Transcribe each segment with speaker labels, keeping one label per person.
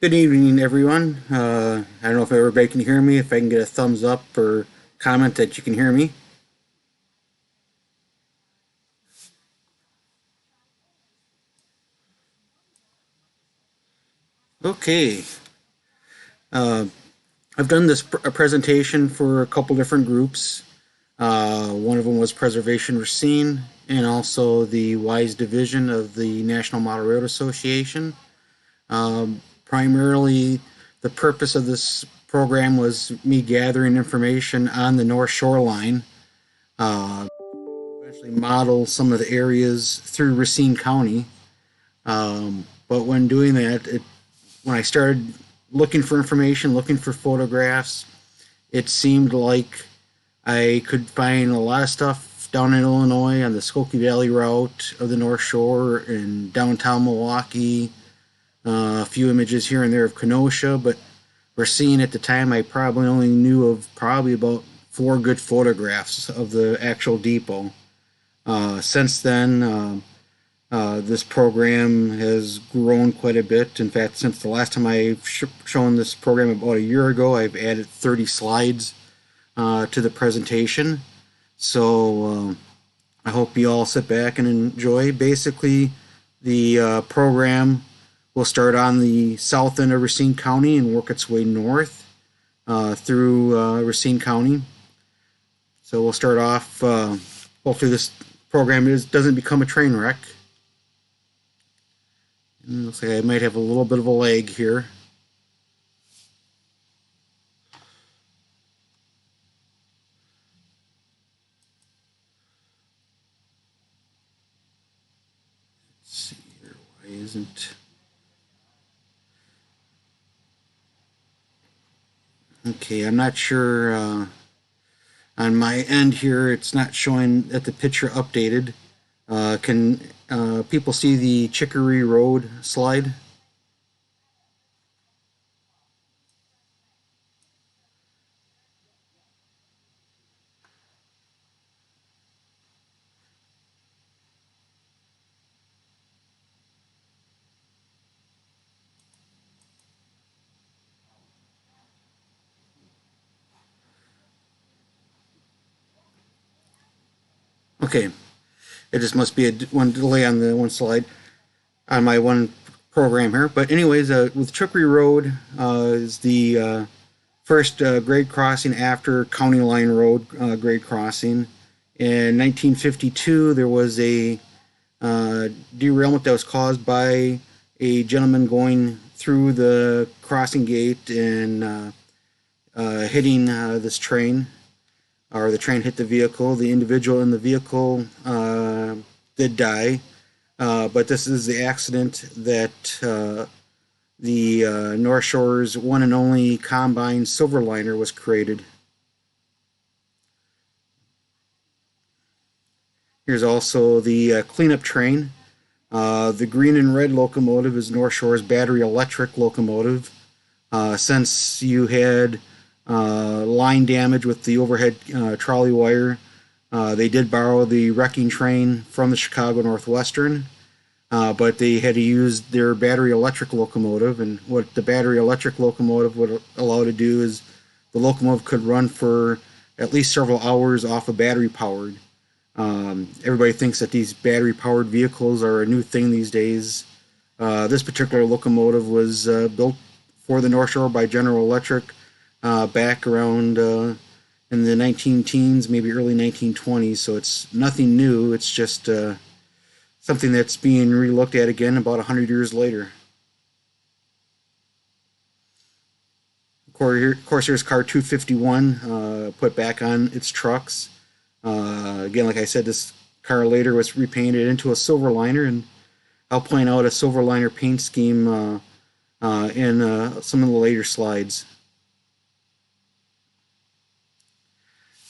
Speaker 1: Good evening, everyone. I don't know if everybody can hear me. If I can get a thumbs up or comment that you can hear me. Okay. Uh, I've done this presentation for a couple different groups. One of them was Preservation Racine and also the WISE division of the National Model Railroad Association. Primarily, the purpose of this program was me gathering information on the North Shoreline, eventually model some of the areas through Racine County. But when doing that, when I started looking for information, looking for photographs, it seemed like I could find a lot of stuff down in Illinois on the Skokie Valley route of the North Shore in downtown Milwaukee, a few images here and there of Kenosha, but Racine at the time I probably only knew of probably about 4 good photographs of the actual depot. Since then, this program has grown quite a bit. In fact, since the last time I've shown this program about a year ago, I've added 30 slides to the presentation. So I hope you all sit back and enjoy. Basically, the program will start on the south end of Racine County and work its way north through Racine County. So we'll start off, hopefully this program doesn't become a train wreck. And looks like I might have a little bit of a lag here. Let's see here, why isn't... Okay, I'm not sure on my end here, it's not showing that the picture updated. Can people see the Chicory Road slide? Okay, it just must be one delay on the one slide on my one program here. But anyways, with Chicory Road is the first grade crossing after County Line Road grade crossing. In 1952, there was a derailment that was caused by a gentleman going through the crossing gate and hitting this train, or the train hit the vehicle. The individual in the vehicle did die, but this is the accident that the North Shore's one and only combine Silverliner was created. Here's also the cleanup train. The green and red locomotive is North Shore's battery electric locomotive. Since you had line damage with the overhead trolley wire, they did borrow the wrecking train from the Chicago Northwestern, but they had to use their battery electric locomotive. And what the battery electric locomotive would allow to do is the locomotive could run for at least several hours off of battery powered. Everybody thinks that these battery powered vehicles are a new thing these days. This particular locomotive was built for the North Shore by General Electric back around in the 19-teens, maybe early 1920s, so it's nothing new. It's just something that's being relooked at again about 100 years later. Of course, here's car 251 put back on its trucks. Again, like I said, this car later was repainted into a Silverliner, and I'll point out a Silverliner paint scheme in some of the later slides.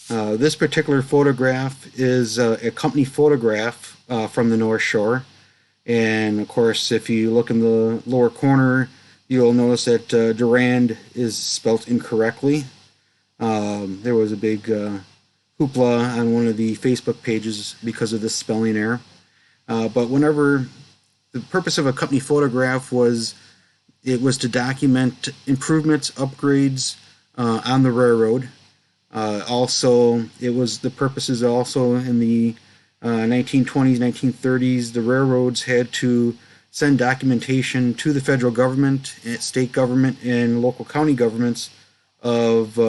Speaker 1: This particular photograph is a company photograph from the North Shore. And of course, if you look in the lower corner, you'll notice that Durand is spelt incorrectly. There was a big hoopla on one of the Facebook pages because of this spelling error. But whenever the purpose of a company photograph was It was to document improvements, upgrades on the railroad. Also, it was the purposes also in the 1920s, 1930s, the railroads had to send documentation to the federal government, state government, and local county governments of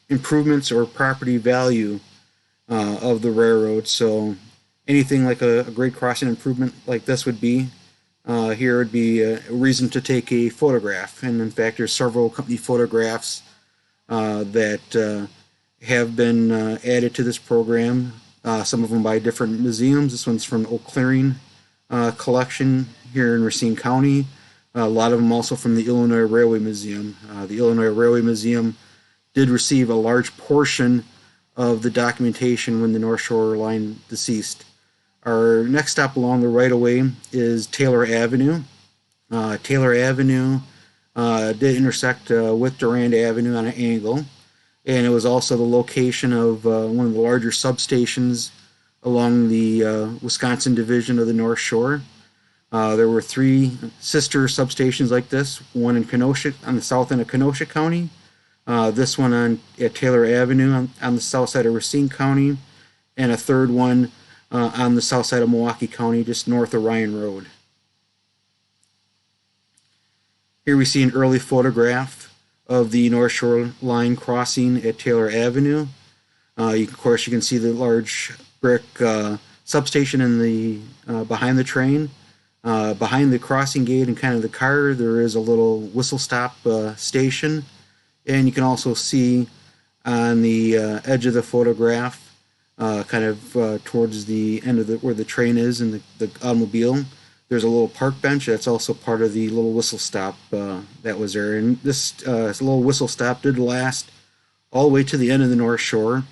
Speaker 1: improvements or property value of the railroad. So anything like a grade crossing improvement like this would be, here would be a reason to take a photograph. And in fact, there's several company photographs that have been added to this program. Some of them by different museums. This one's from Oak Clearing collection here in Racine County. A lot of them also from the Illinois Railway Museum. The Illinois Railway Museum did receive a large portion of the documentation when the North Shore line deceased. Our next stop along the right-of-way is Taylor Avenue. Taylor Avenue did intersect with Durand Avenue on an angle, and it was also the location of one of the larger substations along the Wisconsin division of the North Shore. There were 3 sister substations like this, one in Kenosha, on the south end of Kenosha County, this one at Taylor Avenue on the south side of Racine County, and a third one on the south side of Milwaukee County, just north of Ryan Road. Here we see an early photograph of the North Shore line crossing at Taylor Avenue. Of course, you can see the large brick substation in the behind the train. Behind the crossing gate and kind of the car, there is a little whistle stop station. And you can also see on the edge of the photograph, kind of towards the end of where the train is and the automobile, there's a little park bench that's also part of the little whistle stop that was there. And this little whistle stop did last all the way to the end of the North Shore.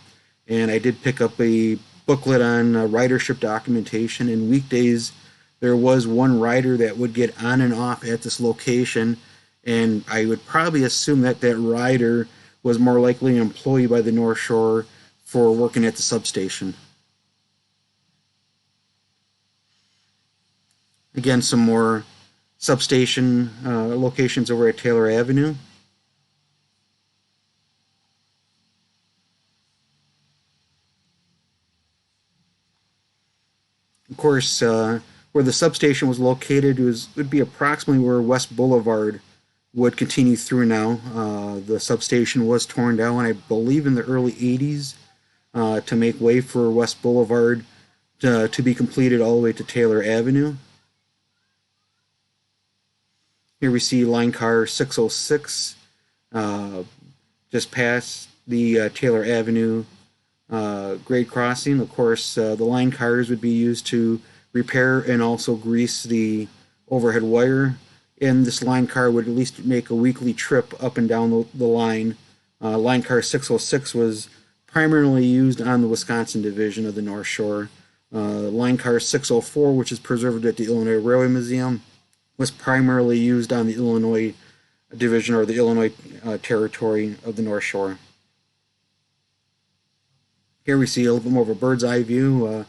Speaker 1: And I did pick up a booklet on ridership documentation. In weekdays, there was one rider that would get on and off at this location, and I would probably assume that that rider was more likely an employee by the North Shore for working at the substation. Again, some more substation locations over at Taylor Avenue. Of course, where the substation was located would be approximately where West Boulevard would continue through now. The substation was torn down, I believe, in the early 80s to make way for West Boulevard to be completed all the way to Taylor Avenue. Here we see line car 606 just past the Taylor Avenue grade crossing. Of course, the line cars would be used to repair and also grease the overhead wire, and this line car would at least make a weekly trip up and down the line. Line car 606 was primarily used on the Wisconsin division of the North Shore. Line car 604, which is preserved at the Illinois Railway Museum, was primarily used on the Illinois division or the Illinois territory of the North Shore. Here we see a little bit more of a bird's eye view.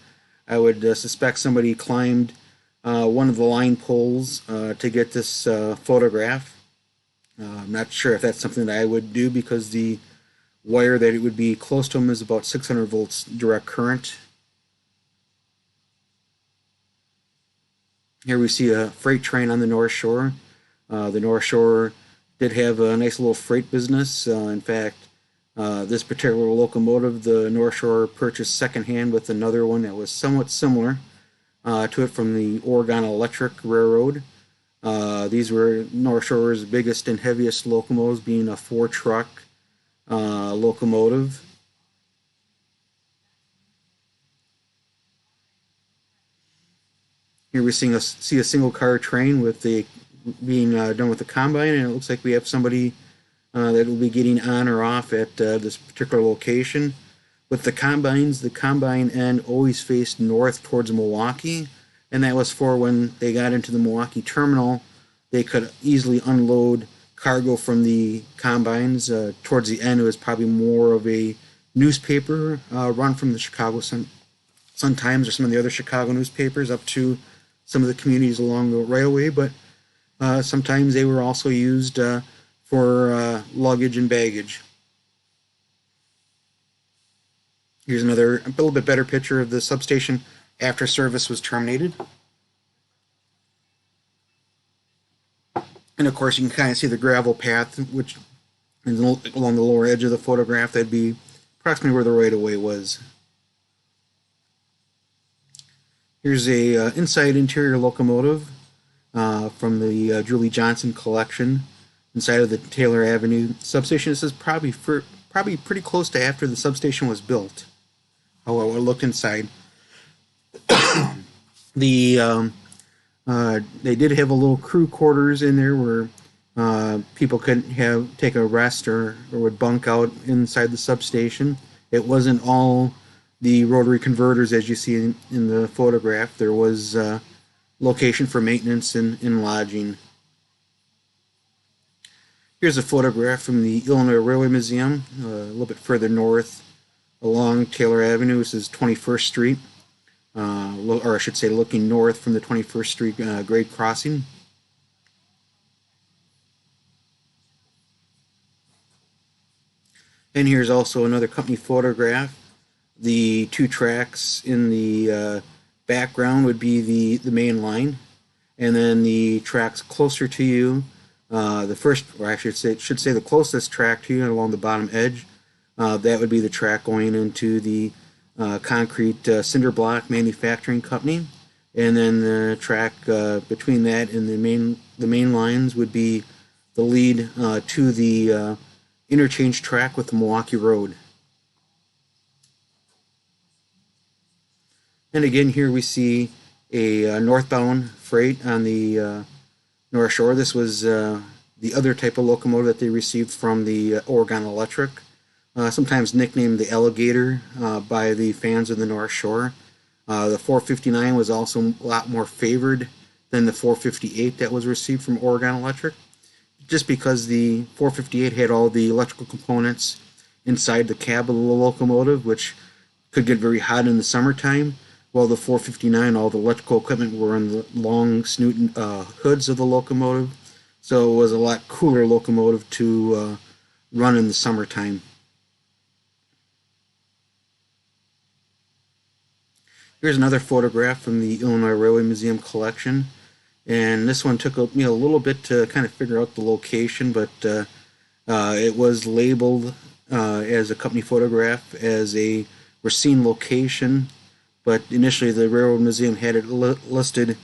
Speaker 1: I would suspect somebody climbed one of the line poles to get this photograph. I'm not sure if that's something that I would do because the wire that it would be close to them is about 600 volts direct current. Here we see a freight train on the North Shore. The North Shore did have a nice little freight business. In fact, this particular locomotive, the North Shore purchased secondhand with another one that was somewhat similar to it from the Oregon Electric Railroad. These were North Shore's biggest and heaviest locomotives, being a 4-truck locomotive. Here we see a single car train with being done with the combine, and it looks like we have somebody that will be getting on or off at this particular location. With the combines, the combine end always faced north towards Milwaukee, and that was for when they got into the Milwaukee terminal, they could easily unload cargo from the combines. Towards the end, it was probably more of a newspaper run from the Chicago Sun-Times or some of the other Chicago newspapers up to some of the communities along the right-of-way. But Sometimes they were also used for luggage and baggage. Here's another, a little bit better picture of the substation after service was terminated. And of course, you can kind of see the gravel path, which is along the lower edge of the photograph. That'd be approximately where the right-of-way was. Here's a inside interior locomotive from the Julie Johnson collection inside of the Taylor Avenue substation. This is probably pretty close to after the substation was built. How I looked inside. The they did have a little crew quarters in there where people could take a rest or would bunk out inside the substation. It wasn't all the rotary converters as you see in the photograph. There was location for maintenance and lodging. Here's a photograph from the Illinois Railway Museum, a little bit further north along Taylor Avenue. This is 21st Street, or I should say looking north from the 21st Street grade crossing. And here's also another company photograph. The two tracks in the background would be the main line, and then the tracks closer to you, the first, or I should say the closest track to you along the bottom edge, that would be the track going into the concrete cinder block manufacturing company, and then the track between that and the main lines would be the lead to the interchange track with the Milwaukee Road. And again, here we see a northbound freight on the North Shore. This was the other type of locomotive that they received from the Oregon Electric, sometimes nicknamed the Alligator by the fans of the North Shore. The 459 was also a lot more favored than the 458 that was received from Oregon Electric, just because the 458 had all the electrical components inside the cab of the locomotive, which could get very hot in the summertime, while the 459, all the electrical equipment were in the long snoot hoods of the locomotive, so it was a lot cooler locomotive to run in the summertime. Here's another photograph from the Illinois Railway Museum collection, and this one took me a little bit to kind of figure out the location, but it was labeled as a company photograph as a Racine location, but initially the Railroad Museum had it listed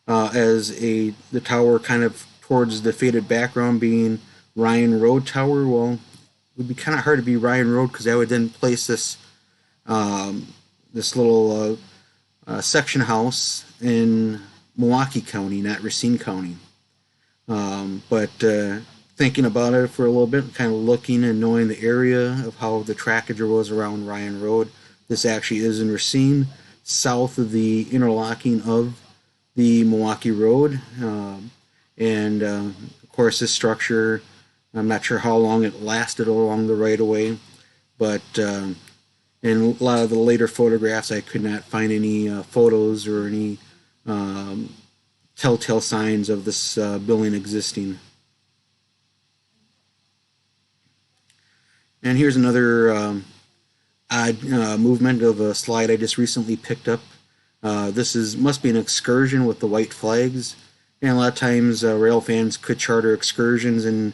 Speaker 1: as the tower kind of towards the faded background being Ryan Road Tower. Well, it would be kind of hard to be Ryan Road because that would then place this this little section house in Milwaukee County, not Racine County. But thinking about it for a little bit, kind of looking and knowing the area of how the trackage was around Ryan Road, this actually is in Racine, south of the interlocking of the Milwaukee Road. And of course, this structure, I'm not sure how long it lasted along the right-of-way, but in a lot of the later photographs, I could not find any photos or any telltale signs of this building existing. And here's another odd movement of a slide I just recently picked up. This must be an excursion with the white flags, and a lot of times rail fans could charter excursions and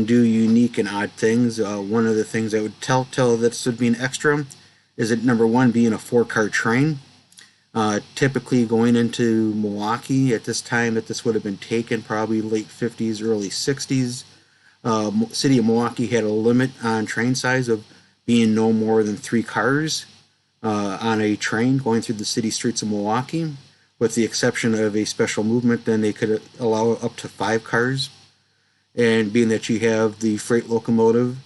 Speaker 1: do unique and odd things. One of the things that would tell that this would be an extra is that number one, being a 4-car train. Typically going into Milwaukee at this time that this would have been taken, probably late 50s, early 60s. City of Milwaukee had a limit on train size of being no more than 3 cars on a train going through the city streets of Milwaukee. With the exception of a special movement, then they could allow up to 5 cars. And being that you have the freight locomotive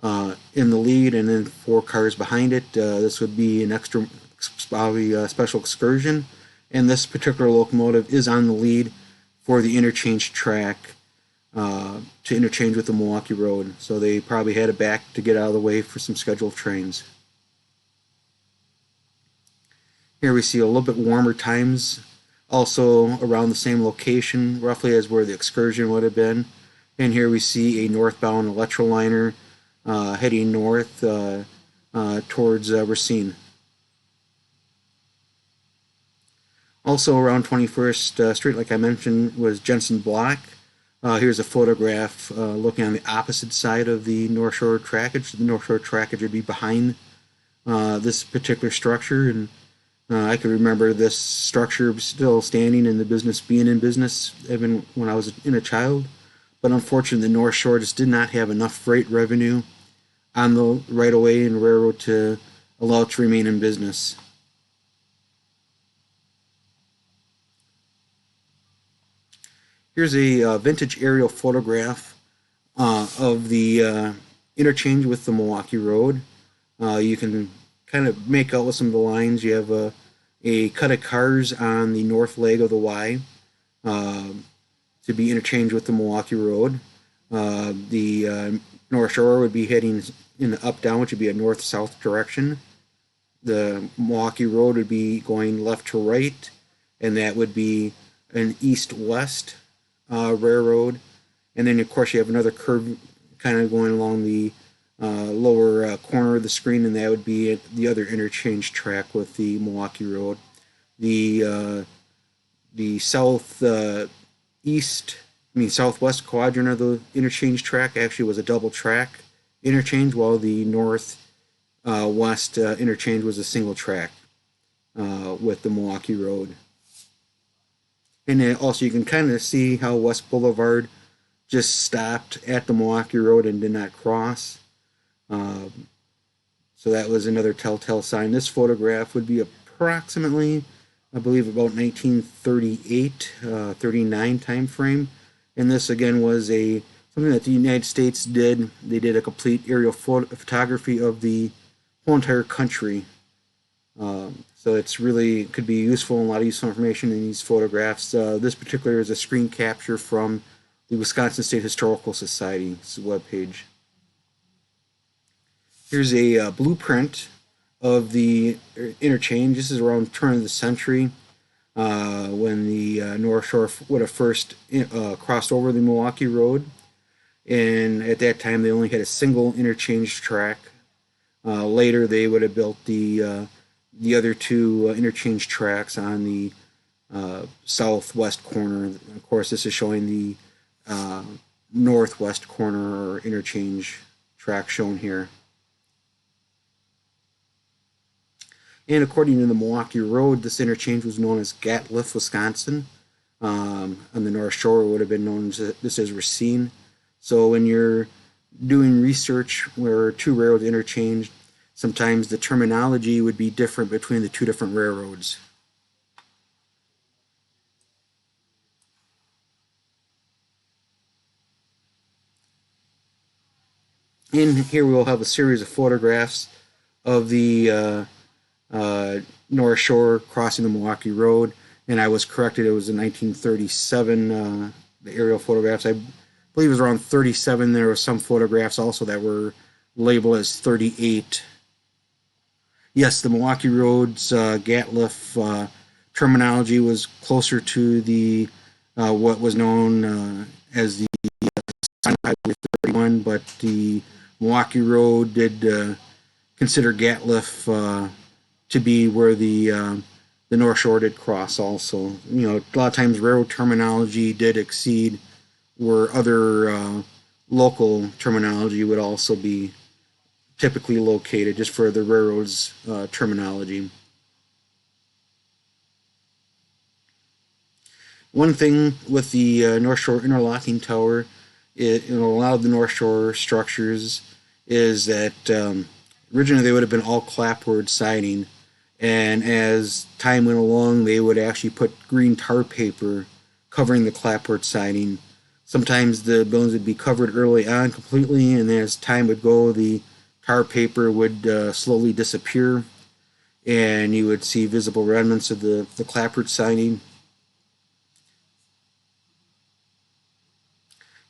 Speaker 1: in the lead and then 4 cars behind it, this would be an extra, probably a special excursion. And this particular locomotive is on the lead for the interchange track to interchange with the Milwaukee Road. So they probably had it back to get out of the way for some scheduled trains. Here we see a little bit warmer times also around the same location, roughly as where the excursion would have been. And here we see a northbound electroliner heading north towards Racine. Also around 21st Street, like I mentioned, was Jensen Block. Here's a photograph looking on the opposite side of the North Shore trackage. The North Shore trackage would be behind this particular structure, and I can remember this structure still standing and the business being in business even when I was a child. But unfortunately, the North Shore just did not have enough freight revenue on the right-of-way and railroad to allow it to remain in business. Here's a vintage aerial photograph of the interchange with the Milwaukee Road. You can kind of make out with some of the lines. You have a cut of cars on the north leg of the Y to be interchanged with the Milwaukee Road. The North Shore would be heading in the up-down, which would be a north-south direction. The Milwaukee Road would be going left to right, and that would be an east-west railroad. And then, of course, you have another curve kind of going along the lower corner of the screen, and that would be the other interchange track with the Milwaukee Road. The southwest quadrant of the interchange track actually was a double track interchange, while the north-west interchange was a single track with the Milwaukee Road. And then also you can kind of see how West Boulevard just stopped at the Milwaukee Road and did not cross. So that was another telltale sign. This photograph would be approximately, I believe, about 1938, 39 time frame. And this again was something that the United States did. They did a complete aerial photography of the whole entire country. So it's really could be useful and a lot of useful information in these photographs. This particular is a screen capture from the Wisconsin State Historical Society's webpage. Here's a blueprint of the interchange. This is around the turn of the century when the North Shore would have first crossed over the Milwaukee Road. And at that time, they only had a single interchange track. Later, they would have built the other two interchange tracks on the southwest corner. Of course, this is showing the northwest corner or interchange track shown here. And according to the Milwaukee Road, this interchange was known as Gatliff, Wisconsin. On the North Shore, it would have been known as this as Racine. So when you're doing research where two railroads interchange, sometimes the terminology would be different between the two different railroads. And here we'll have a series of photographs of the North Shore crossing the Milwaukee Road. And I was corrected, it was in 1937, the aerial photographs. I believe it was around 37. There were some photographs also that were labeled as 38. Yes, the Milwaukee Road's Gatliff terminology was closer to the what was known as the Highway 31, but the Milwaukee Road did consider Gatliff to be where the North Shore did cross also. You know, a lot of times railroad terminology did exceed where other local terminology would also be typically located, just for the railroad's terminology. One thing with the North Shore interlocking tower, a lot of the North Shore structures is that originally they would have been all clapboard siding, and as time went along, they would actually put green tar paper covering the clapboard siding. Sometimes the buildings would be covered early on completely, and as time would go, the tar paper would slowly disappear, and you would see visible remnants of the clapboard siding.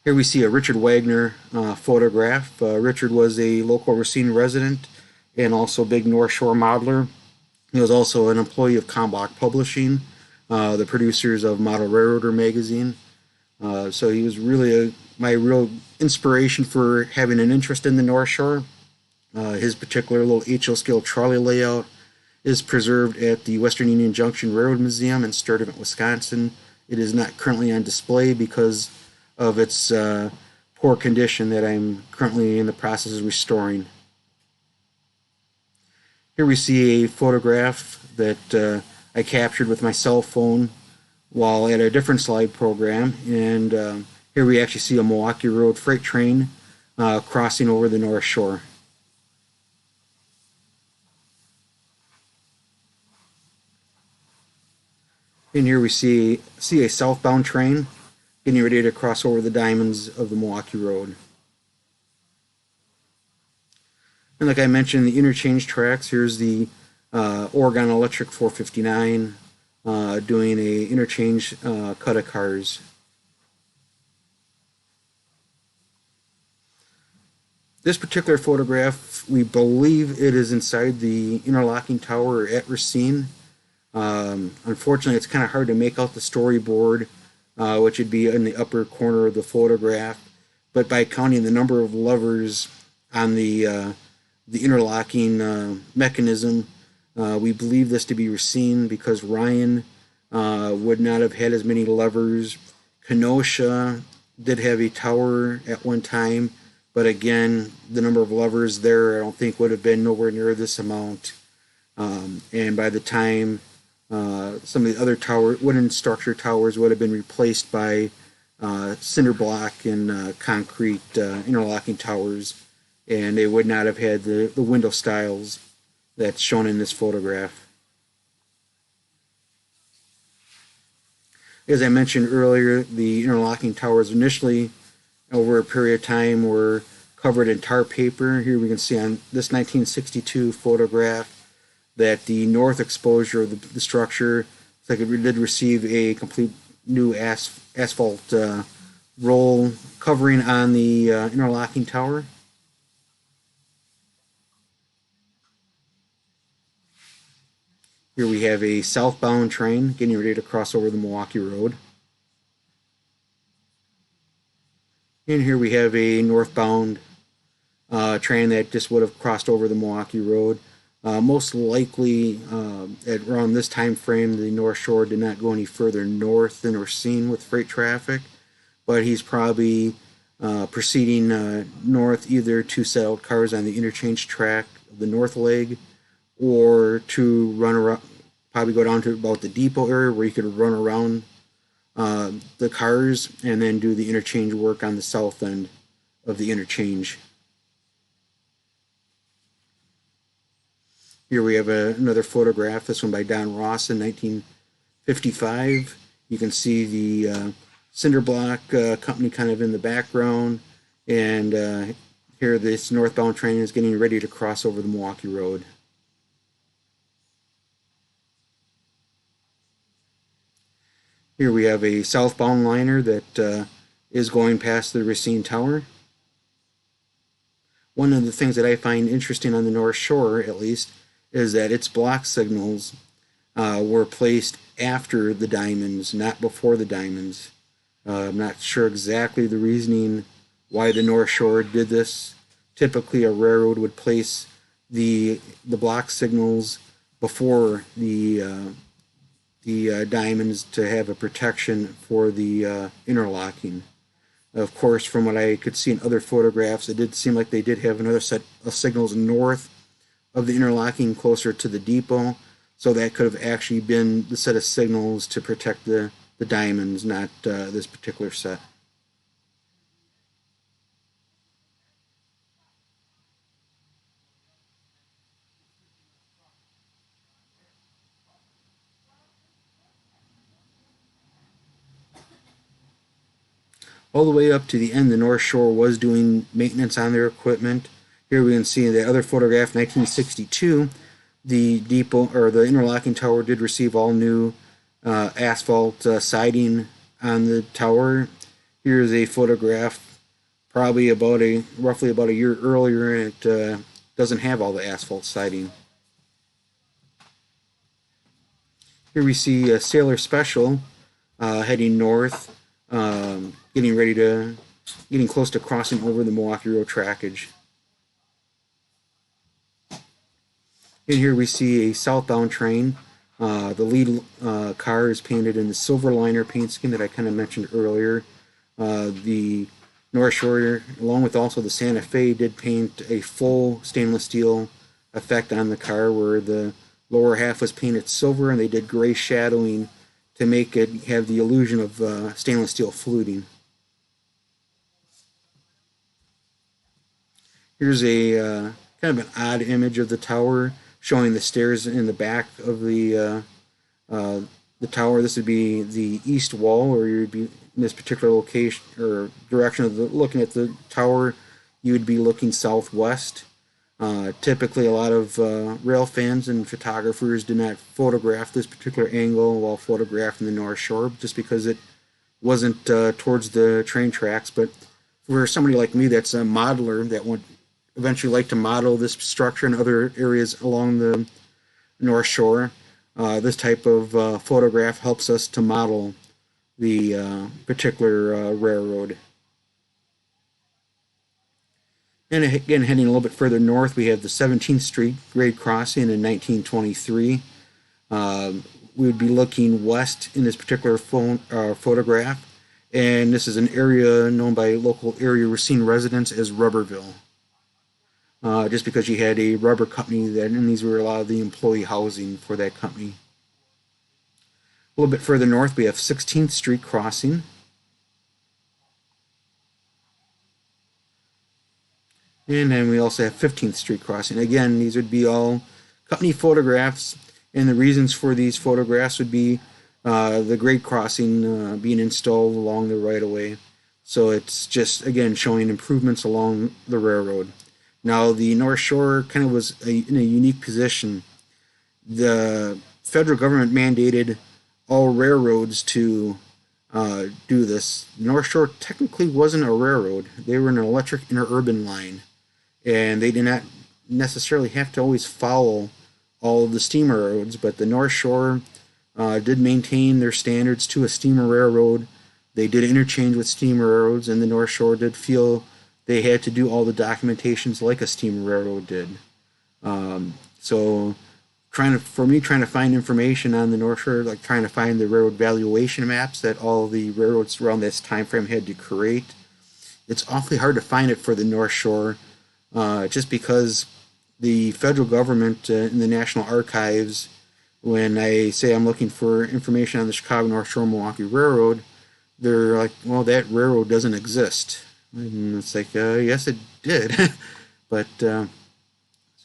Speaker 1: Here we see a Richard Wagner photograph. Richard was a local Racine resident and also a big North Shore modeler. He was also an employee of Kalmbach Publishing. the producers of Model Railroader magazine. So he was really my real inspiration for having an interest in the North Shore. His particular little HO scale trolley layout is preserved at the Western Union Junction Railroad Museum in Sturtevant, Wisconsin. It is not currently on display because of its poor condition that I'm currently in the process of restoring. Here we see a photograph that I captured with my cell phone while at a different slide program, and here we actually see a Milwaukee Road freight train crossing over the North Shore. And here we see a southbound train getting ready to cross over the diamonds of the Milwaukee Road. And like I mentioned, the interchange tracks, here's the Oregon Electric 459 doing a interchange cut of cars. This particular photograph, we believe it is inside the interlocking tower at Racine. Unfortunately, it's kind of hard to make out the storyboard, which would be in the upper corner of the photograph. But by counting the number of levers on the interlocking mechanism, we believe this to be Racine because Ryan would not have had as many levers. Kenosha did have a tower at one time, but again, the number of levers there I don't think would have been nowhere near this amount. And by the time some of the other wooden structure towers would have been replaced by cinder block and concrete interlocking towers, and they would not have had the window styles that's shown in this photograph. As I mentioned earlier, the interlocking towers initially, over a period of time, were covered in tar paper. Here we can see on this 1962 photograph that the north exposure of the structure, it's like it did receive a complete new asphalt roll covering on the interlocking tower. Here we have a southbound train getting ready to cross over the Milwaukee Road. And here we have a northbound train that just would have crossed over the Milwaukee Road. Most likely, at around this time frame, the North Shore did not go any further north than Racine with freight traffic, but he's probably proceeding north either to set out cars on the interchange track, the north leg, or to run around, probably go down to about the depot area where you could run around the cars and then do the interchange work on the south end of the interchange. Here we have another photograph, this one by Don Ross in 1955. You can see the cinder block company kind of in the background, and here this northbound train is getting ready to cross over the Milwaukee Road. Here we have a southbound liner that is going past the Racine Tower. One of the things that I find interesting on the North Shore, at least, is that its block signals were placed after the diamonds, not before the diamonds. I'm not sure exactly the reasoning why the North Shore did this. Typically, a railroad would place the block signals before the diamonds to have a protection for the interlocking. Of course, from what I could see in other photographs, it did seem like they did have another set of signals north of the interlocking closer to the depot, so that could have actually been the set of signals to protect the diamonds, not this particular set. All the way up to the end, the North Shore was doing maintenance on their equipment. Here we can see in the other photograph, 1962, the depot or the interlocking tower did receive all new asphalt siding on the tower. Here's a photograph, probably roughly about a year earlier, and it doesn't have all the asphalt siding. Here we see a Sailor Special heading north, getting close to crossing over the Milwaukee Road trackage. In here we see a southbound train. The lead car is painted in the silver liner paint scheme that I kind of mentioned earlier. The North Shore, along with also the Santa Fe, did paint a full stainless steel effect on the car where the lower half was painted silver and they did gray shadowing to make it have the illusion of stainless steel fluting. Here's a kind of an odd image of the tower showing the stairs in the back of the tower. This would be the east wall, or you'd be in this particular location or direction of looking at the tower. You would be looking southwest. Typically, a lot of rail fans and photographers do not photograph this particular angle while photographing the North Shore, just because it wasn't towards the train tracks. But for somebody like me that's a modeler that would eventually like to model this structure in other areas along the North Shore, this type of photograph helps us to model the particular railroad. And again, heading a little bit further north, we have the 17th Street grade crossing in 1923. We would be looking west in this particular photograph, and this is an area known by local area Racine residents as Rubberville. Just because you had a rubber company and these were a lot of the employee housing for that company. A little bit further north, we have 16th Street crossing. And then we also have 15th Street crossing. Again, these would be all company photographs, and the reasons for these photographs would be the grade crossing being installed along the right-of-way. So it's just, again, showing improvements along the railroad. Now, the North Shore kind of was in a unique position. The federal government mandated all railroads to do this. The North Shore technically wasn't a railroad. They were an electric interurban line, and they did not necessarily have to always follow all of the steamer railroads, but the North Shore did maintain their standards to a steamer railroad. They did interchange with steamer railroads, and the North Shore did feel they had to do all the documentations like a steamer railroad did. So trying to find information on the North Shore, like trying to find the railroad valuation maps that all the railroads around this time frame had to create, it's awfully hard to find it for the North Shore, just because the federal government in the National Archives, when I say I'm looking for information on the Chicago North Shore Milwaukee Railroad, they're like, well, that railroad doesn't exist. And it's like, yes, it did. But so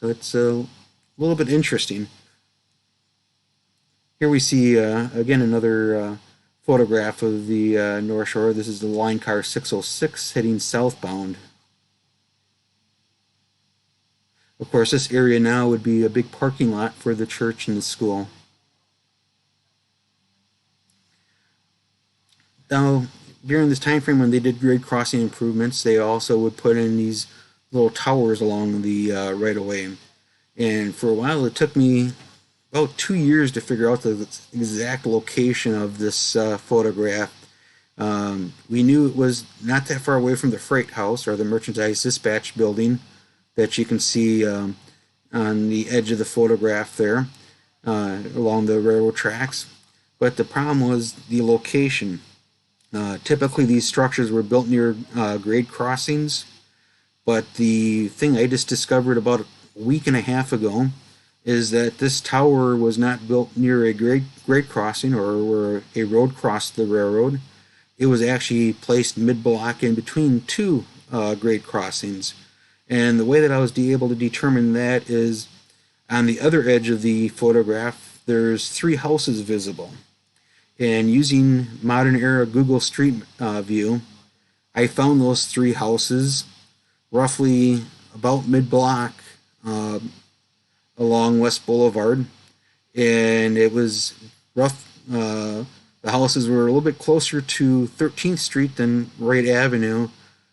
Speaker 1: it's a little bit interesting. Here we see, again, another photograph of the North Shore. This is the line car 606 heading southbound. Of course, this area now would be a big parking lot for the church and the school. Now, during this time frame when they did grade crossing improvements, they also would put in these little towers along the right-of-way. And for a while, it took me about 2 years to figure out the exact location of this photograph. We knew it was not that far away from the freight house or the merchandise dispatch building that you can see on the edge of the photograph there along the railroad tracks. But the problem was the location. Typically, these structures were built near grade crossings, but the thing I just discovered about a week and a half ago is that this tower was not built near a grade crossing or where a road crossed the railroad. It was actually placed mid-block in between two grade crossings. And the way that I was able to determine that is on the other edge of the photograph, there's 3 houses visible. And using modern era Google Street View, I found those 3 houses roughly about mid-block along West Boulevard. And it was rough. The houses were a little bit closer to 13th Street than Wright Avenue.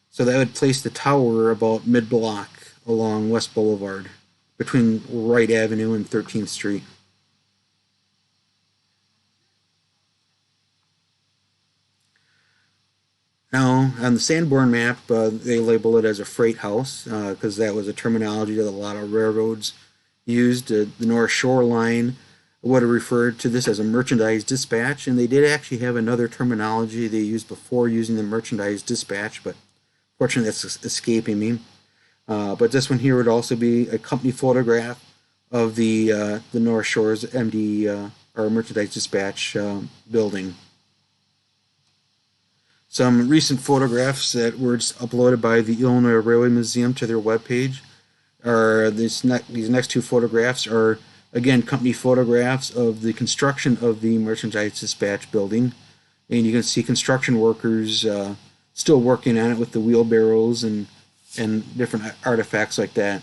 Speaker 1: So that would place the tower about mid-block along West Boulevard between Wright Avenue and 13th Street. Now, on the Sanborn map, they label it as a freight house because that was a terminology that a lot of railroads used. The North Shore line would have referred to this as a merchandise dispatch, and they did actually have another terminology they used before using the merchandise dispatch, but fortunately that's escaping me. But this one here would also be a company photograph of the North Shore's MD or merchandise dispatch building. Some recent photographs that were uploaded by the Illinois Railway Museum to their webpage are these next two photographs are again company photographs of the construction of the merchandise dispatch building, and you can see construction workers still working on it with the wheelbarrows and different artifacts like that.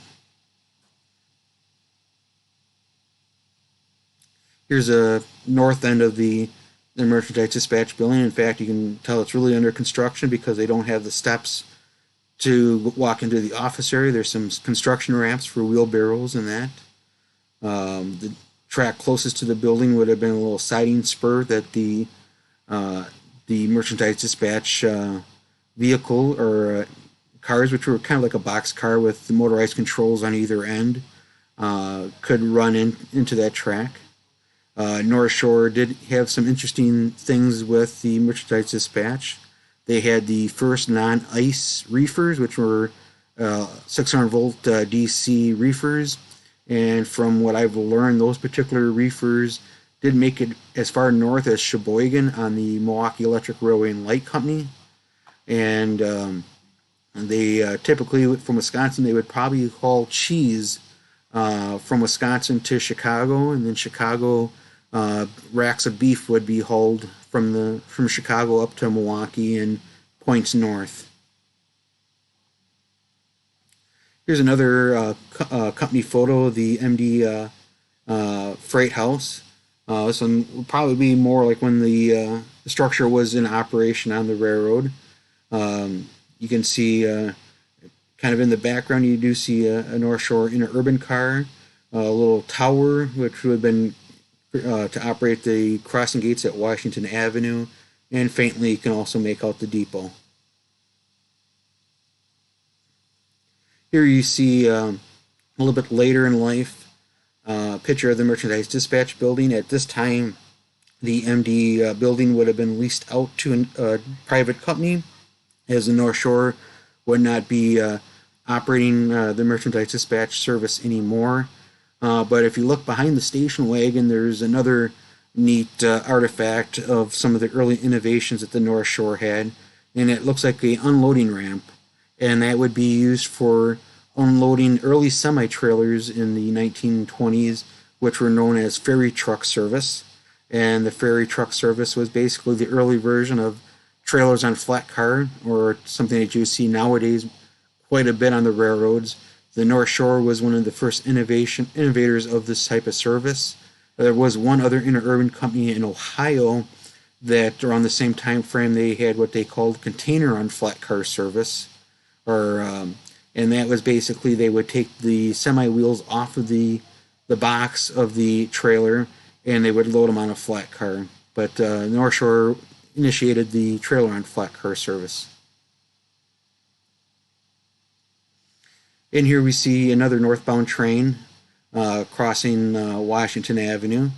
Speaker 1: Here's a north end of the merchandise dispatch building. In fact, you can tell it's really under construction because they don't have the steps to walk into the office area. There's some construction ramps for wheelbarrows and that. The track closest to the building would have been a little siding spur that the merchandise dispatch vehicle or cars, which were kind of like a box car with the motorized controls on either end, could run into that track. North Shore did have some interesting things with the merchandise dispatch. They had the first non-ice reefers, which were 600 volt DC reefers. And from what I've learned, those particular reefers did make it as far north as Sheboygan on the Milwaukee Electric Railway and Light Company. And they typically, from Wisconsin, they would probably haul cheese from Wisconsin to Chicago, and then Chicago racks of beef would be hauled from Chicago up to Milwaukee and points north. Here's another company photo of the MD freight house. This one would probably be more like when the structure was in operation on the railroad. You can see kind of in the background, you do see a North Shore interurban car, a little tower, which would have been to operate the crossing gates at Washington Avenue, and faintly you can also make out the depot. Here you see a little bit later in life picture of the merchandise dispatch building. At this time, the MD building would have been leased out to a private company, as the North Shore would not be operating the merchandise dispatch service anymore. But if you look behind the station wagon, there's another neat artifact of some of the early innovations that the North Shore had, and it looks like an unloading ramp, and that would be used for unloading early semi-trailers in the 1920s, which were known as ferry truck service. And the ferry truck service was basically the early version of trailers on flat car, or something that you see nowadays quite a bit on the railroads. The North Shore was one of the first innovators of this type of service. There was one other interurban company in Ohio that around the same time frame they had what they called container on flat car service, and that was basically they would take the semi wheels off of the box of the trailer and they would load them on a flat car. But North Shore initiated the trailer on flat car service. In here we see another northbound train crossing Washington Avenue.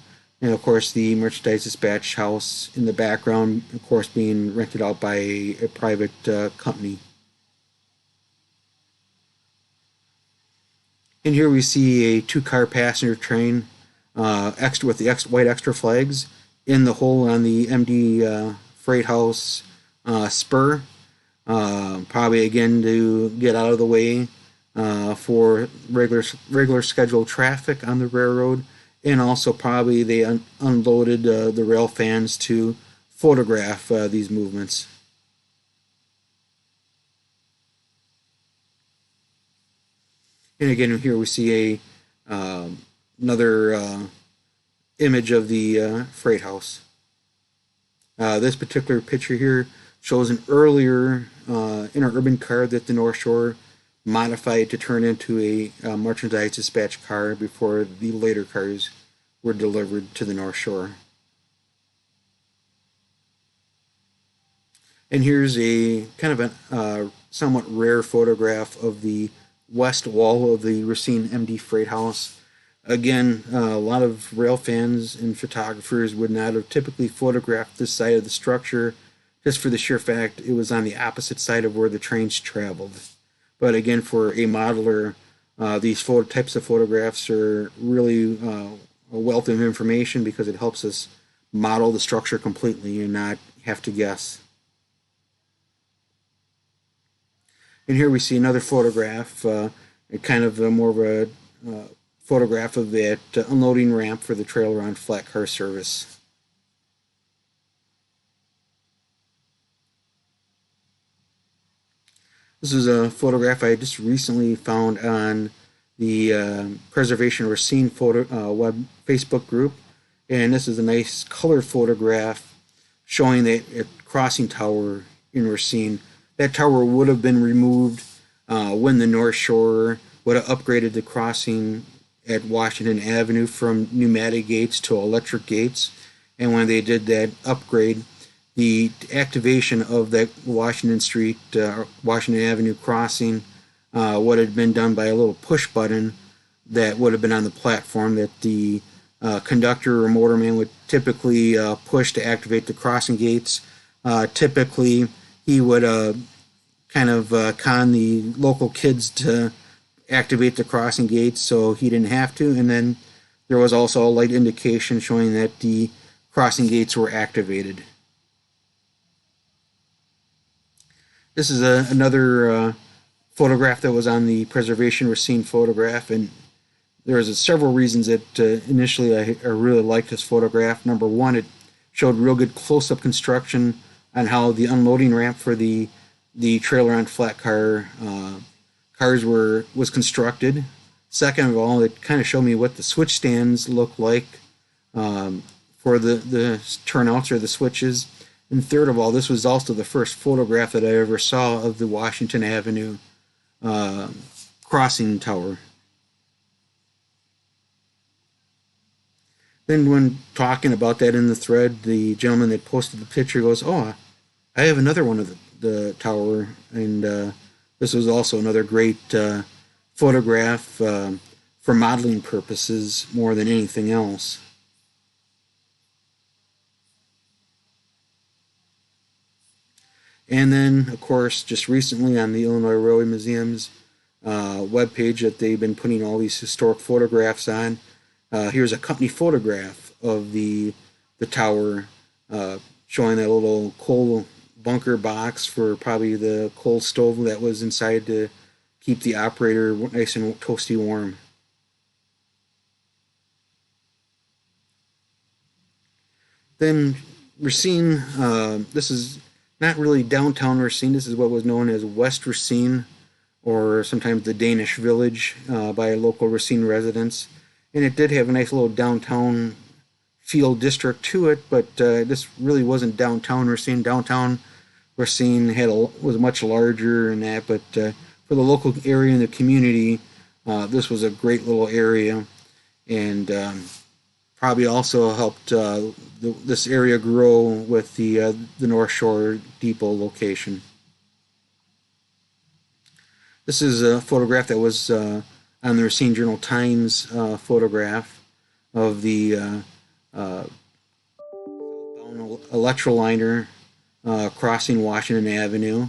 Speaker 1: And of course the merchandise dispatch house in the background, of course, being rented out by a private company. In here we see a two-car passenger train with the white extra flags in the hole on the MD freight house spur. Probably again to get out of the way for regular scheduled traffic on the railroad, and also probably they unloaded the rail fans to photograph these movements. And again, here we see another image of the freight house. This particular picture here shows an earlier interurban car that the North Shore modified to turn into a merchandise dispatch car before the later cars were delivered to the North Shore. And here's a kind of a somewhat rare photograph of the west wall of the Racine MD Freight House. Again, a lot of rail fans and photographers would not have typically photographed this side of the structure, just for the sheer fact it was on the opposite side of where the trains traveled. But again, for a modeler, these types of photographs are really a wealth of information because it helps us model the structure completely and not have to guess. And here we see another photograph, kind of more of a photograph of that unloading ramp for the trailer on flat car service. This is a photograph I just recently found on the Preservation Racine web Facebook group, and this is a nice color photograph showing that crossing tower in Racine. That tower would have been removed when the North Shore would have upgraded the crossing at Washington Avenue from pneumatic gates to electric gates. And when they did that upgrade, the activation of that Washington Avenue crossing would have been done by a little push button that would have been on the platform that the conductor or motorman would typically push to activate the crossing gates. Typically, he would kind of con the local kids to activate the crossing gates so he didn't have to. And then there was also a light indication showing that the crossing gates were activated. This is another photograph that was on the Preservation Racine photograph, and there was several reasons that initially I really liked this photograph. Number one, it showed real good close-up construction on how the unloading ramp for the trailer on flat cars was constructed. Second of all, it kind of showed me what the switch stands look like for the turnouts or the switches. And third of all, this was also the first photograph that I ever saw of the Washington Avenue crossing tower. Then when talking about that in the thread, the gentleman that posted the picture goes, "Oh, I have another one of the tower," and this was also another great photograph for modeling purposes more than anything else. And then, of course, just recently on the Illinois Railway Museum's webpage that they've been putting all these historic photographs on, here's a company photograph of the tower showing that little coal bunker box for probably the coal stove that was inside to keep the operator nice and toasty warm. Then Racine, this is not really downtown Racine. This is what was known as West Racine, or sometimes the Danish Village by local Racine residents. And it did have a nice little downtown feel district to it, but this really wasn't downtown Racine. Downtown Racine was much larger than that, but for the local area and the community, this was a great little area, and probably also helped this area grow with the North Shore Depot location. This is a photograph that was on the Racine Journal-Times photograph of the electroliner crossing Washington Avenue.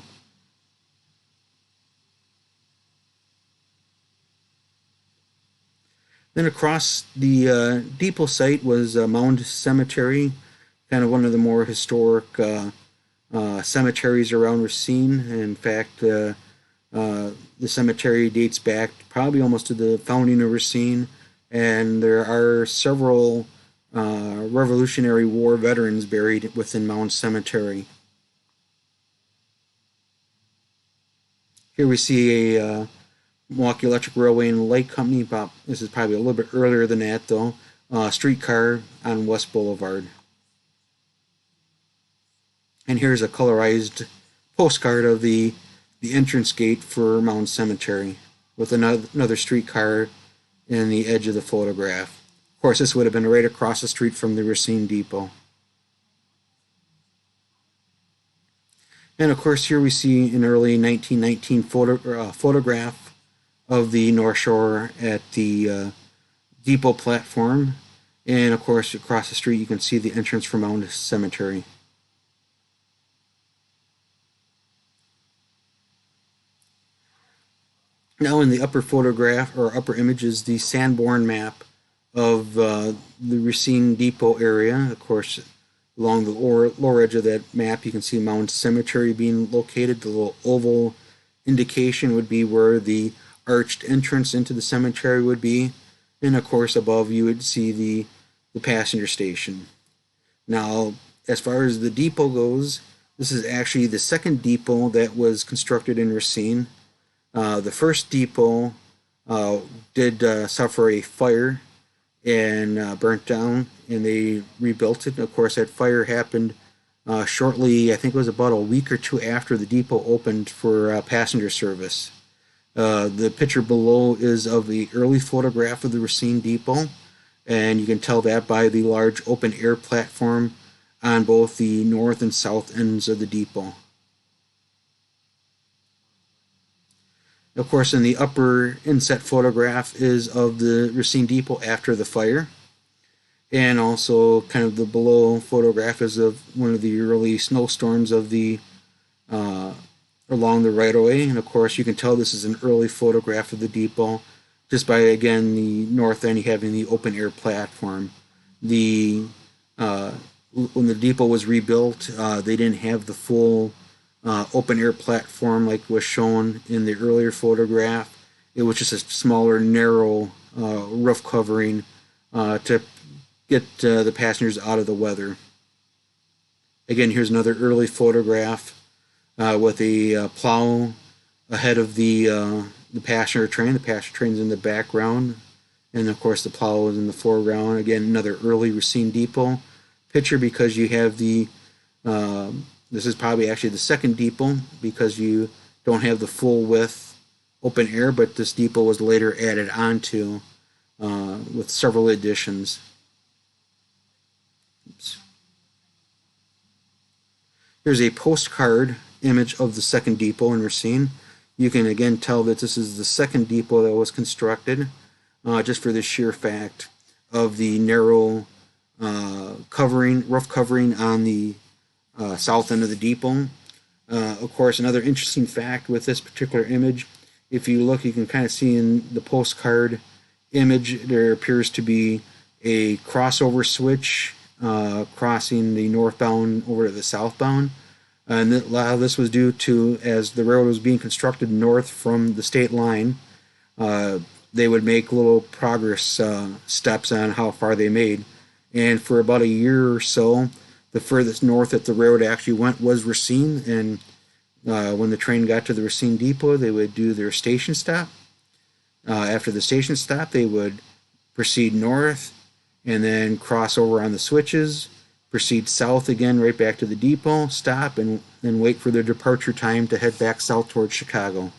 Speaker 1: Then across the depot site was Mound Cemetery, kind of one of the more historic cemeteries around Racine. In fact, the cemetery dates back probably almost to the founding of Racine, and there are several Revolutionary War veterans buried within Mound Cemetery. Here we see a Milwaukee Electric Railway and Light Company. This is probably a little bit earlier than that, though. Streetcar on West Boulevard. And here's a colorized postcard of the entrance gate for Mound Cemetery with another streetcar in the edge of the photograph. Of course, this would have been right across the street from the Racine Depot. And of course, here we see an early 1919 photograph of the North Shore at the depot platform. And of course, across the street, you can see the entrance for Mound Cemetery. Now, in the upper photograph or upper image is the Sanborn map of the Racine Depot area. Of course, along the lower edge of that map, you can see Mound Cemetery being located. The little oval indication would be where the arched entrance into the cemetery would be. And of course, above you would see the passenger station. Now, as far as the depot goes, this is actually the second depot that was constructed in Racine. The first depot did suffer a fire and burnt down, and they rebuilt it. Of course, that fire happened shortly, I think it was about a week or two after the depot opened for passenger service. The picture below is of the early photograph of the Racine Depot, and you can tell that by the large open air platform on both the north and south ends of the depot. Of course, in the upper inset photograph is of the Racine Depot after the fire. And also kind of the below photograph is of one of the early snowstorms of the along the right-of-way. And of course, you can tell this is an early photograph of the depot just by, again, the north end having the open air platform. When the depot was rebuilt, they didn't have the full open air platform like was shown in the earlier photograph. It was just a smaller, narrow roof covering to get the passengers out of the weather. Again, here's another early photograph with a plow ahead of the passenger train. The passenger train's in the background, and of course the plow is in the foreground. Again, another early Racine Depot picture because you have the this is probably actually the second depot because you don't have the full width open air, but this depot was later added onto with several additions. Oops. Here's a postcard image of the second depot in Racine. You can again tell that this is the second depot that was constructed just for the sheer fact of the narrow roof covering on the south end of the depot. Of course, another interesting fact with this particular image, if you look, you can kind of see in the postcard image there appears to be a crossover switch crossing the northbound over to the southbound. And a lot of this was due to, as the railroad was being constructed north from the state line, they would make little progress steps on how far they made. And for about a year or so, the furthest north that the railroad actually went was Racine. And when the train got to the Racine Depot, they would do their station stop. After the station stop, they would proceed north and then cross over on the switches, proceed south again right back to the depot, stop, and then wait for their departure time to head back south towards Chicago.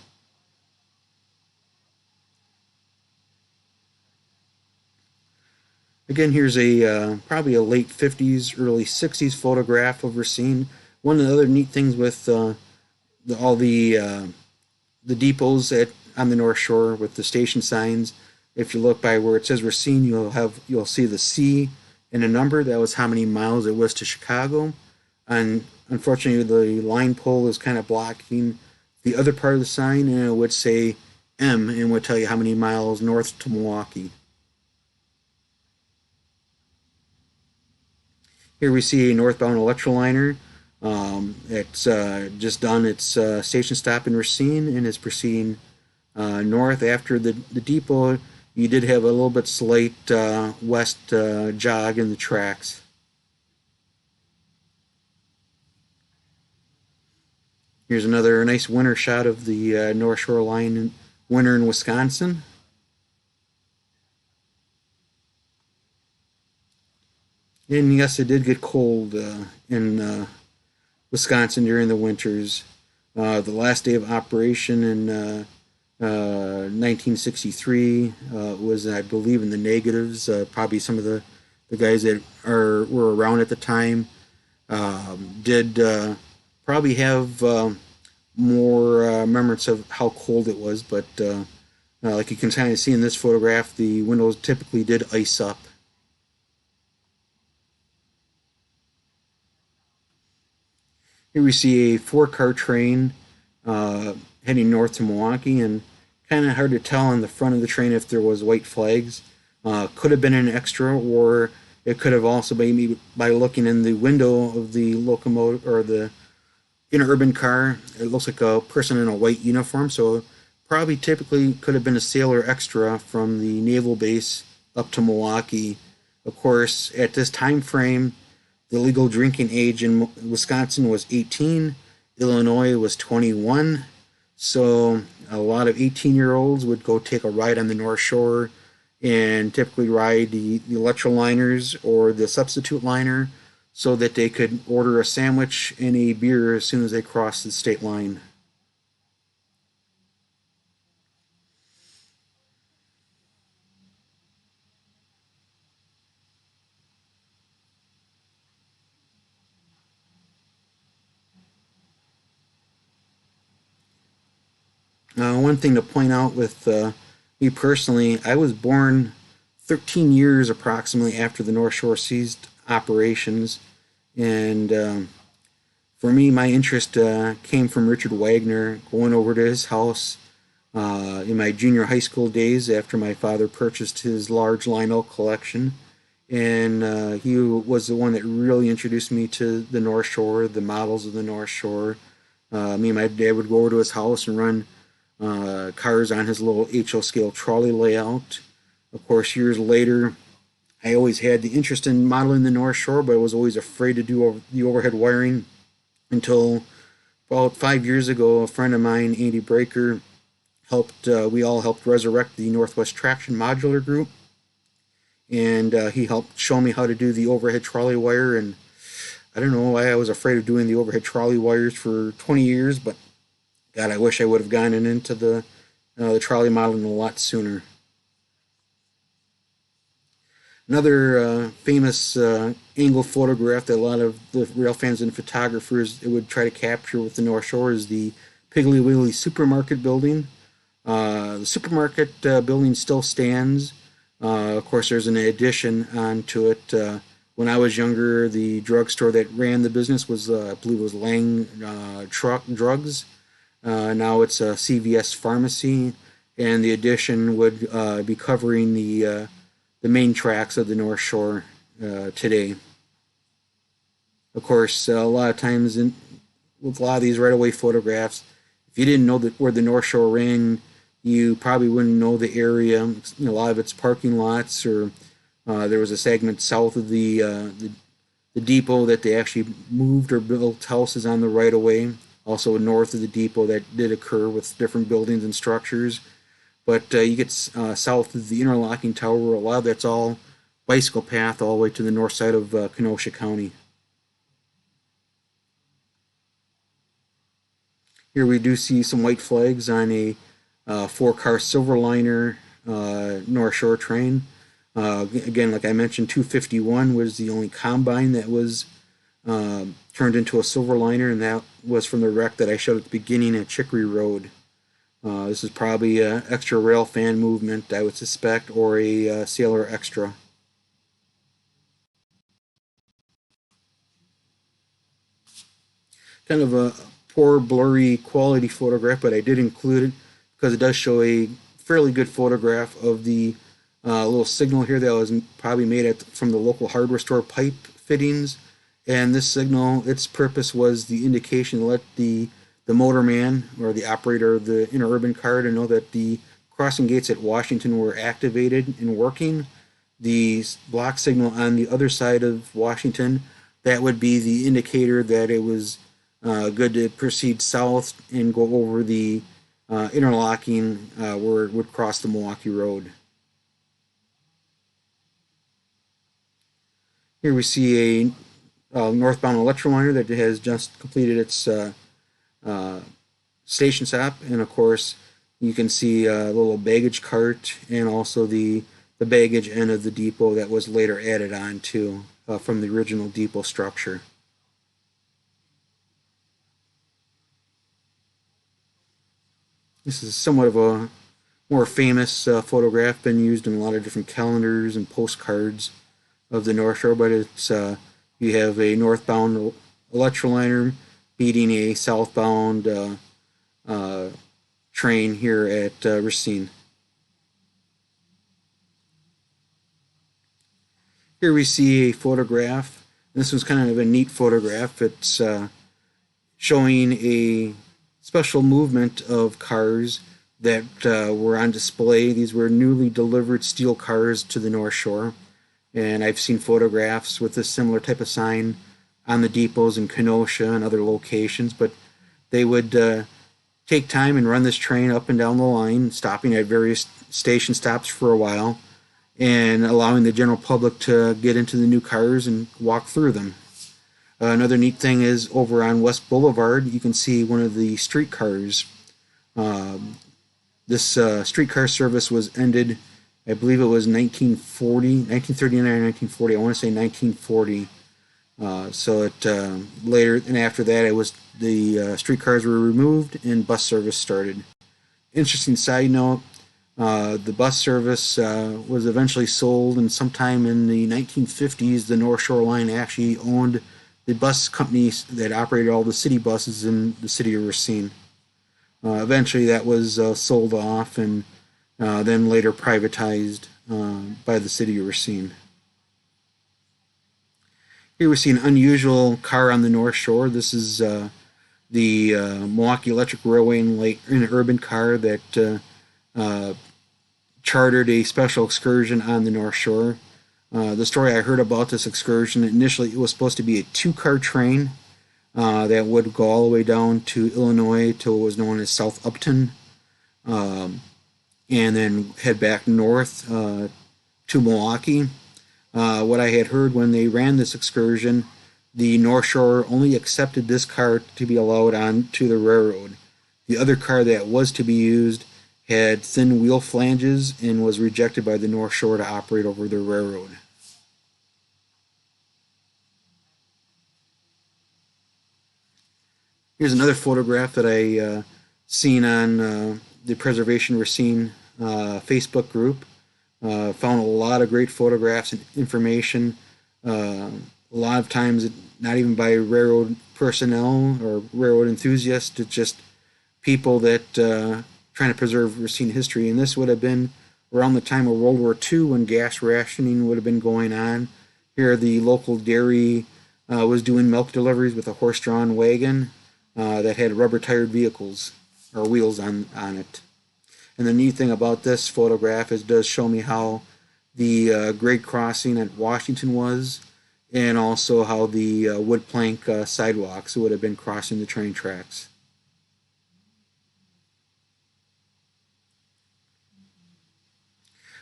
Speaker 1: Again, here's a probably a late 50s, early 60s photograph of Racine. One of the other neat things with all the depots on the North Shore with the station signs, if you look by where it says Racine, you'll see the C and a number. That was how many miles it was to Chicago. And unfortunately, the line pole is kind of blocking the other part of the sign, and it would say M and would tell you how many miles north to Milwaukee. Here we see a northbound electroliner. It's just done its station stop in Racine and is proceeding north. After the depot, you did have a little bit slight west jog in the tracks. Here's another nice winter shot of the North Shore line in winter in Wisconsin. And yes, it did get cold in Wisconsin during the winters. The last day of operation in 1963 was, I believe, in the negatives. Probably some of the guys that were around at the time did Probably have more remembrance of how cold it was, but like you can kind of see in this photograph, the windows typically did ice up. Here we see a four-car train uh, heading north to Milwaukee, and kind of hard to tell on the front of the train if there was white flags. Could have been an extra, or it could have also been maybe by looking in the window of the locomotive or the interurban car. It looks like a person in a white uniform, so probably typically could have been a sailor extra from the naval base up to Milwaukee. Of course, at this time frame, the legal drinking age in Wisconsin was 18, Illinois was 21. So a lot of 18-year-olds would go take a ride on the North Shore and typically ride the electroliners or the substitute liner so that they could order a sandwich and a beer as soon as they crossed the state line. One thing to point out with me personally, I was born 13 years approximately after the North Shore ceased operations, and for me, my interest came from Richard Wagner, going over to his house in my junior high school days after my father purchased his large Lionel collection. And he was the one that really introduced me to the North Shore, the models of the North Shore. Me and my dad would go over to his house and run cars on his little HO scale trolley layout. Of course, years later, I always had the interest in modeling the North Shore, but I was always afraid to do the overhead wiring until about 5 years ago. A friend of mine, Andy Breaker, we all helped resurrect the Northwest Traction Modular Group, and he helped show me how to do the overhead trolley wire. And I don't know why I was afraid of doing the overhead trolley wires for 20 years, but God, I wish I would have gotten into the trolley modeling a lot sooner. Another famous angle photograph that a lot of the rail fans and photographers would try to capture with the North Shore is the Piggly Wiggly supermarket building. The supermarket building still stands. Of course, there's an addition onto it. When I was younger, the drugstore that ran the business was, I believe, it was Lang Truck Drugs. Now it's a CVS Pharmacy, and the addition would be covering the main tracks of the North Shore today. Of course, a lot of times with a lot of these right-of-way photographs, if you didn't know where the North Shore ran, you probably wouldn't know the area. A lot of it's parking lots, or there was a segment south of the depot that they actually moved or built houses on the right-of-way. Also north of the depot that did occur with different buildings and structures. But you get south of the interlocking tower, a lot of that's all bicycle path all the way to the north side of Kenosha County. Here we do see some white flags on a four-car Silverliner North Shore train. Again, like I mentioned, 251 was the only combine that was turned into a Silverliner, and that was from the wreck that I showed at the beginning at Chicory Road. This is probably an extra rail fan movement, I would suspect, or a sailor extra. Kind of a poor, blurry quality photograph, but I did include it because it does show a fairly good photograph of the little signal here that was probably made from the local hardware store pipe fittings. And this signal, its purpose was the indication to let the motorman or the operator of the interurban car to know that the crossing gates at Washington were activated and working. The block signal on the other side of Washington, that would be the indicator that it was good to proceed south and go over the interlocking where it would cross the Milwaukee Road. Here we see a northbound electroliner that has just completed its station stop, and of course you can see a little baggage cart and also the baggage end of the depot that was later added on to from the original depot structure. This is somewhat of a more famous photograph, been used in a lot of different calendars and postcards of the North Shore, but it's you have a northbound electroliner beating a southbound uh, train here at Racine. Here we see a photograph. This was kind of a neat photograph. It's showing a special movement of cars that were on display. These were newly delivered steel cars to the North Shore. And I've seen photographs with a similar type of sign on the depots in Kenosha and other locations, but they would take time and run this train up and down the line, stopping at various station stops for a while and allowing the general public to get into the new cars and walk through them. Another neat thing is over on West Boulevard, you can see one of the streetcars. This streetcar service was ended, I believe it was 1940, 1939, 1940. I want to say 1940. So it later and after that, it was the streetcars were removed and bus service started. Interesting side note: the bus service was eventually sold, and sometime in the 1950s, the North Shore Line actually owned the bus companies that operated all the city buses in the city of Racine. Eventually, that was sold off and then later privatized by the city of Racine. Here we see an unusual car on the North Shore. This is the Milwaukee Electric Railway an urban car that chartered a special excursion on the North Shore. The story I heard about this excursion, initially it was supposed to be a two-car train that would go all the way down to Illinois to what was known as South Upton, and then head back north to Milwaukee. What I had heard when they ran this excursion, the North Shore only accepted this car to be allowed on to the railroad. The other car that was to be used had thin wheel flanges and was rejected by the North Shore to operate over the railroad. Here's another photograph that I seen on the Preservation Racine Facebook group. Found a lot of great photographs and information. A lot of times, not even by railroad personnel or railroad enthusiasts, it's just people that trying to preserve Racine history. And this would have been around the time of World War II when gas rationing would have been going on. Here, the local dairy was doing milk deliveries with a horse-drawn wagon that had rubber-tired vehicles or wheels on it. And the neat thing about this photograph is it does show me how the grade crossing at Washington was, and also how the wood plank sidewalks would have been crossing the train tracks.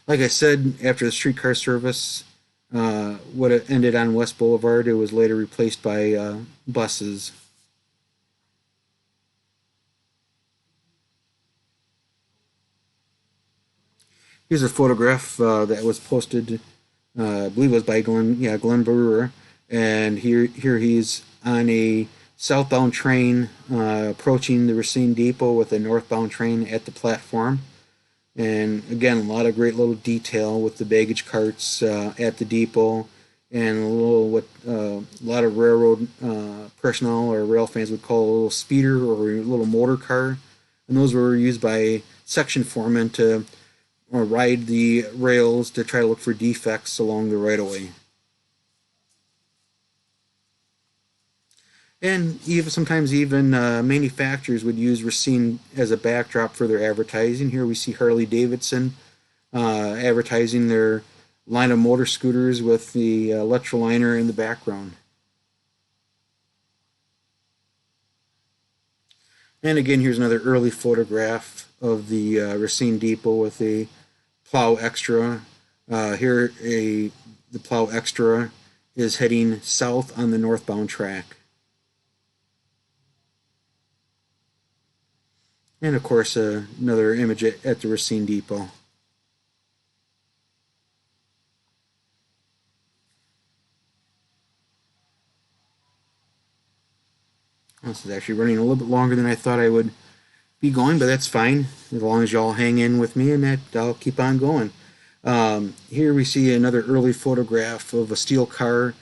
Speaker 1: Like I said, after the streetcar service would have ended on West Boulevard, it was later replaced by buses. Here's a photograph that was posted, I believe it was by Glenn Brewer, and here he's on a southbound train approaching the Racine Depot with a northbound train at the platform. And again, a lot of great little detail with the baggage carts at the depot, and a lot of railroad personnel or rail fans would call a little speeder or a little motor car, and those were used by section foremen to ride the rails to try to look for defects along the right of way. And even sometimes even manufacturers would use Racine as a backdrop for their advertising. Here we see Harley Davidson advertising their line of motor scooters with the electroliner in the background. And again, here's another early photograph of the Racine Depot with a plow extra. The plow extra is heading south on the northbound track. And of course, another image at the Racine Depot. This is actually running a little bit longer than I thought I would be going, but that's fine as long as y'all hang in with me, and that I'll keep on going. Here we see another early photograph of a steel car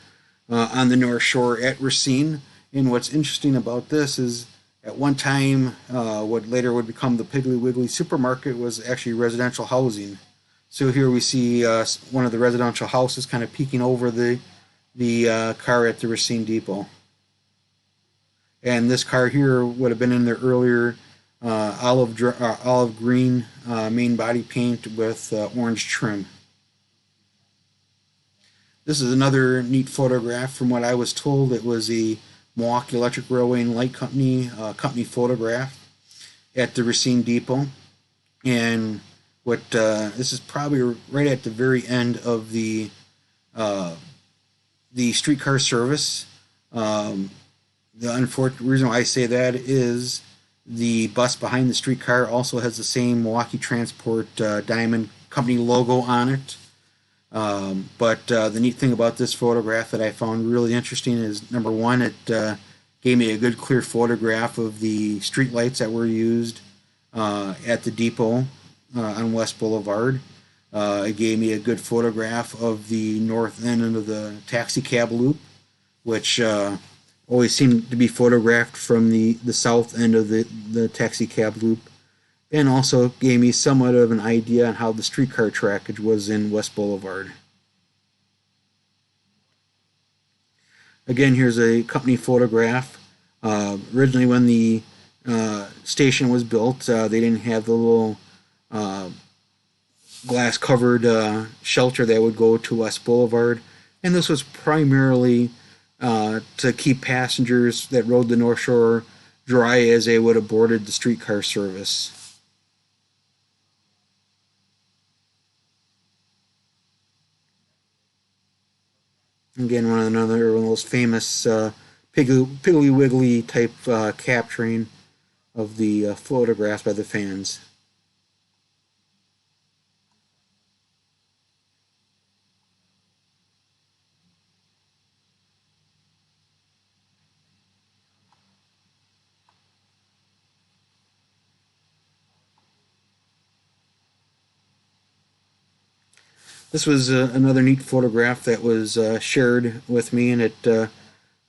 Speaker 1: on the North Shore at Racine. And what's interesting about this is at one time, what later would become the Piggly Wiggly supermarket was actually residential housing. So here we see one of the residential houses kind of peeking over the car at the Racine Depot. And this car here would have been in the earlier olive green main body paint with orange trim. This is another neat photograph. From what I was told, it was a Milwaukee Electric Railway and Light Company company photograph at the Racine Depot. And what this is probably right at the very end of the streetcar service. The unfortunate reason why I say that is the bus behind the streetcar also has the same Milwaukee Transport Diamond Company logo on it. But the neat thing about this photograph that I found really interesting is, number one, it gave me a good clear photograph of the street lights that were used at the depot on West Boulevard. It gave me a good photograph of the north end of the taxi cab loop, which always seemed to be photographed from the south end of the taxi cab loop, and also gave me somewhat of an idea on how the streetcar trackage was in West Boulevard. Again, here's a company photograph. Originally, when the station was built, they didn't have the little glass-covered shelter that would go to West Boulevard, and this was primarily to keep passengers that rode the North Shore dry as they would have boarded the streetcar service. Again, another one of those famous Piggly Wiggly type capturing of the photographs by the fans. This was another neat photograph that was shared with me, and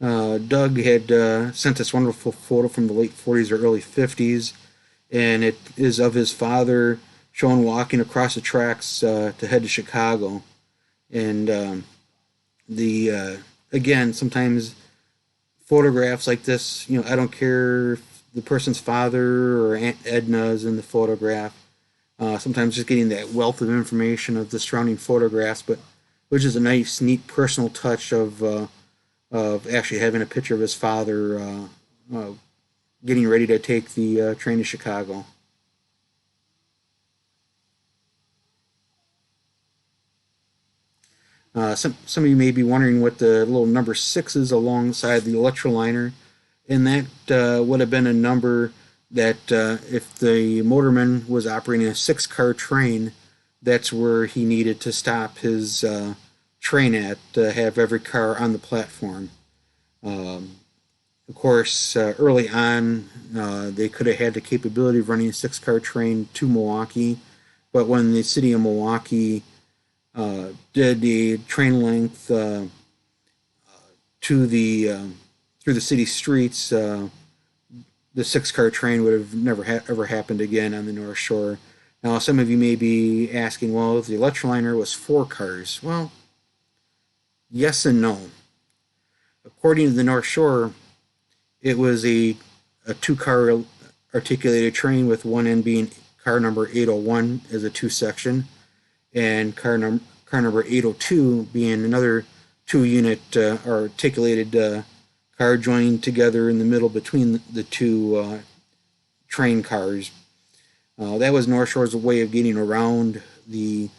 Speaker 1: Doug had sent this wonderful photo from the late 40s or early 50s, and it is of his father shown walking across the tracks to head to Chicago. And the again, sometimes photographs like this, I don't care if the person's father or Aunt Edna is in the photograph. Sometimes just getting that wealth of information of the surrounding photographs, but which is a nice, neat personal touch of actually having a picture of his father getting ready to take the train to Chicago. Some of you may be wondering what the little number 6 is alongside the electroliner, and that would have been a number that if the motorman was operating a 6-car train, that's where he needed to stop his train at to have every car on the platform. Of course, early on, they could have had the capability of running a 6-car train to Milwaukee, but when the city of Milwaukee did the train length to through the city streets, the 6-car train would have never ever happened again on the North Shore. Now, some of you may be asking, well, if the electroliner was 4 cars. Well, yes and no. According to the North Shore, it was a 2-car articulated train, with one end being car number 801 as a 2-section, and car number 802 being another 2-unit articulated car joined together in the middle between the two train cars. That was North Shore's way of getting around the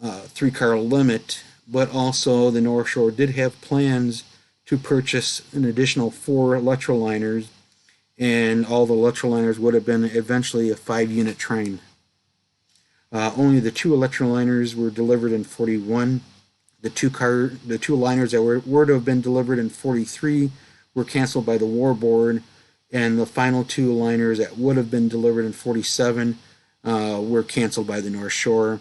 Speaker 1: 3-car limit, but also the North Shore did have plans to purchase an additional 4 electroliners, and all the electroliners would have been eventually a 5-unit train. Only the 2 electroliners were delivered in 41. The 2 liners that were to have been delivered in 43 were canceled by the War Board and the final two liners that would have been delivered in 47 were canceled by the North Shore.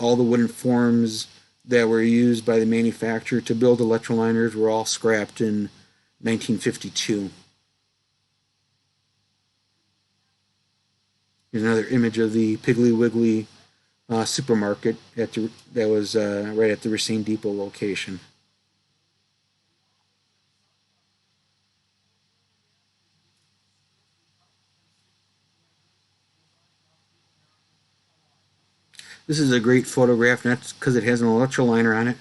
Speaker 1: All the wooden forms that were used by the manufacturer to build electroliners were all scrapped in 1952. Here's another image of the Piggly Wiggly supermarket that was right at the Racine Depot location. This is a great photograph, not because it has an electroliner on it,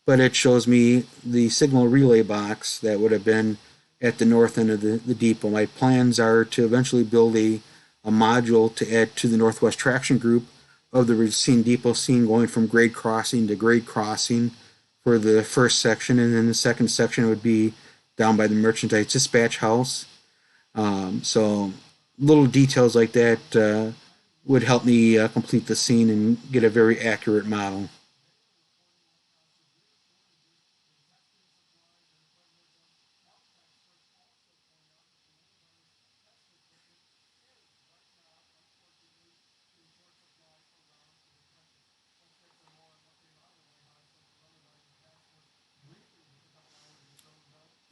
Speaker 1: but it shows me the signal relay box that would have been at the north end of the depot. My plans are to eventually build a module to add to the Northwest Traction Group of the Racine Depot scene, going from grade crossing to grade crossing for the first section, and then the second section would be down by the merchandise dispatch house. So little details like that would help me complete the scene and get a very accurate model.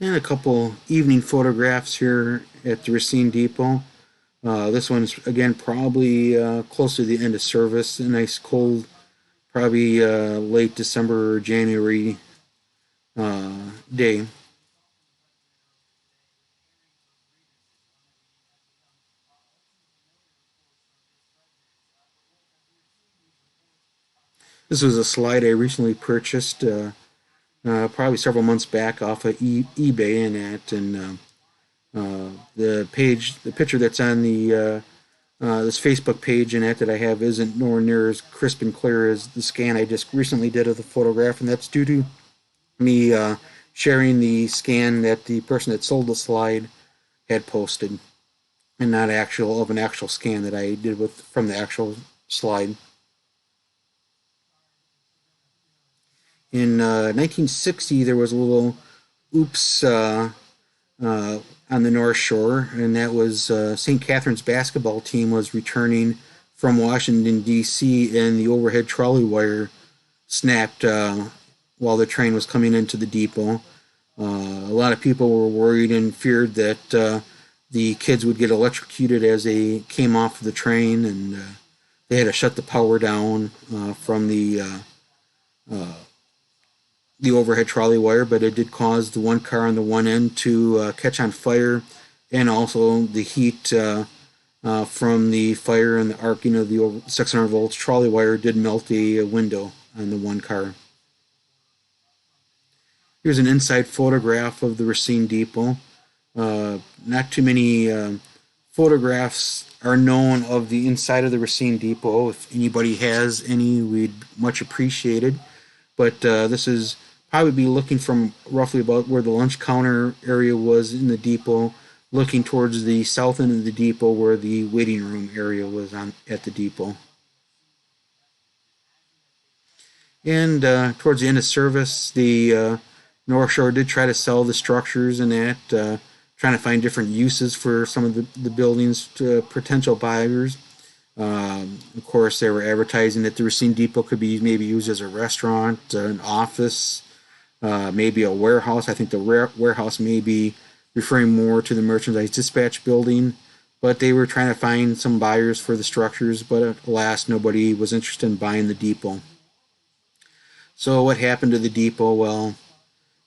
Speaker 1: And a couple evening photographs here at the Racine Depot. This one's again probably close to the end of service. A nice cold, probably late December or January day. This was a slide I recently purchased, probably several months back off of eBay and that, and the picture that's on this Facebook page and that I have isn't nowhere near as crisp and clear as the scan I just recently did of the photograph, and that's due to me sharing the scan that the person that sold the slide had posted, and not an actual scan that I did from the actual slide. In 1960, there was a little oops on the North Shore, and that was St. Catherine's basketball team was returning from Washington, D.C., and the overhead trolley wire snapped while the train was coming into the depot. A lot of people were worried and feared that the kids would get electrocuted as they came off the train, and they had to shut the power down from the overhead trolley wire, but it did cause the one car on the one end to catch on fire, and also the heat from the fire and the arcing of the 600 volts trolley wire did melt a window on the one car. Here's an inside photograph of the Racine Depot. Not too many photographs are known of the inside of the Racine Depot. If anybody has any, we'd much appreciate it. But this is probably be looking from roughly about where the lunch counter area was in the depot, looking towards the south end of the depot where the waiting room area was at the depot. And towards the end of service, the North Shore did try to sell the structures and that, trying to find different uses for some of the buildings to potential buyers. Of course, they were advertising that the Racine Depot could be maybe used as a restaurant, an office, maybe a warehouse. I think the warehouse may be referring more to the merchandise dispatch building, but they were trying to find some buyers for the structures, but alas, nobody was interested in buying the depot. So what happened to the depot? Well,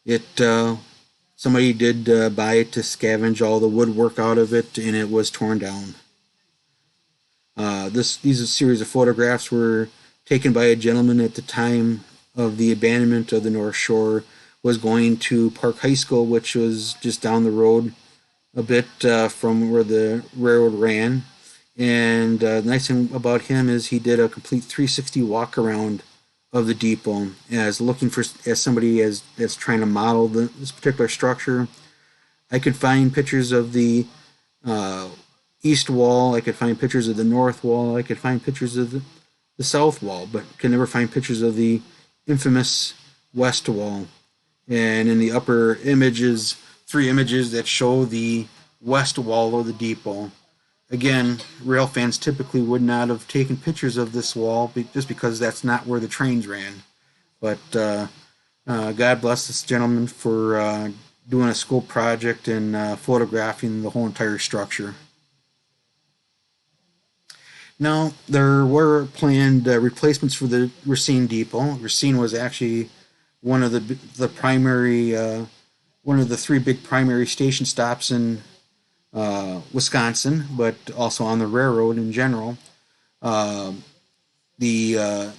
Speaker 1: it somebody did buy it to scavenge all the woodwork out of it, and it was torn down. These series of photographs were taken by a gentleman at the time of the abandonment of the North Shore, was going to Park High School, which was just down the road a bit from where the railroad ran. And the nice thing about him is he did a complete 360 walk around of the depot as looking for as somebody that's trying to model this particular structure. I could find pictures of the east wall. I could find pictures of the north wall. I could find pictures of the south wall, but could never find pictures of the infamous west wall. And in the upper images, 3 images that show the west wall of the depot. Again, rail fans typically would not have taken pictures of this wall just because that's not where the trains ran. But God bless this gentleman for doing a school project and photographing the whole entire structure. Now, there were planned replacements for the Racine depot. Racine was actually one of the primary, one of the three big primary station stops in Wisconsin, but also on the railroad in general. Uh, the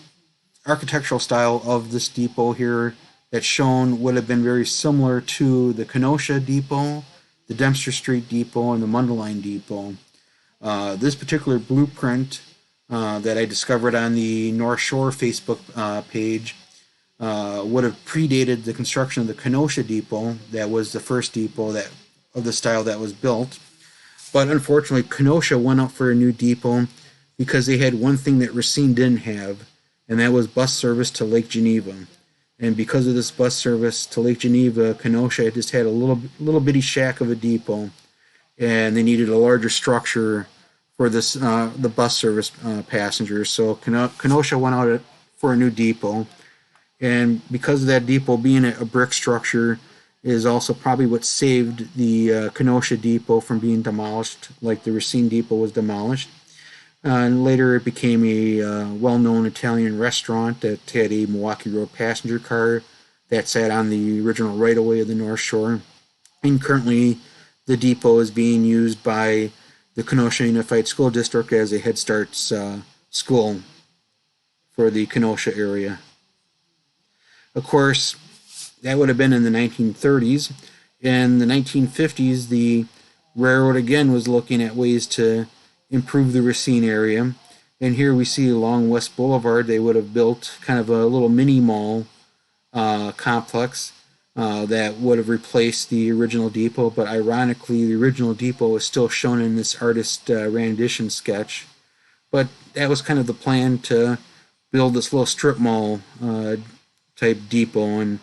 Speaker 1: architectural style of this depot here that's shown would have been very similar to the Kenosha depot, the Dempster Street depot, and the Mundelein depot. This particular blueprint that I discovered on the North Shore Facebook page would have predated the construction of the Kenosha depot. That was the first depot that of the style that was built. But unfortunately, Kenosha went out for a new depot because they had one thing that Racine didn't have, and that was bus service to Lake Geneva. And because of this bus service to Lake Geneva, Kenosha just had a little bitty shack of a depot, and they needed a larger structure for this the bus service passengers. So Kenosha went out for a new depot, and because of that depot being a brick structure, is also probably what saved the Kenosha depot from being demolished, like the Racine depot was demolished. And later it became a well-known Italian restaurant that had a Milwaukee Road passenger car that sat on the original right-of-way of the North Shore. And currently the depot is being used by the Kenosha Unified School District as a Head Start school for the Kenosha area. Of course, that would have been in the 1930s. In the 1950s, the railroad again was looking at ways to improve the Racine area. And here we see along West Boulevard, they would have built kind of a little mini mall complex that would have replaced the original depot. But ironically, the original depot is still shown in this artist rendition sketch. But that was kind of the plan, to build this little strip mall type depot. And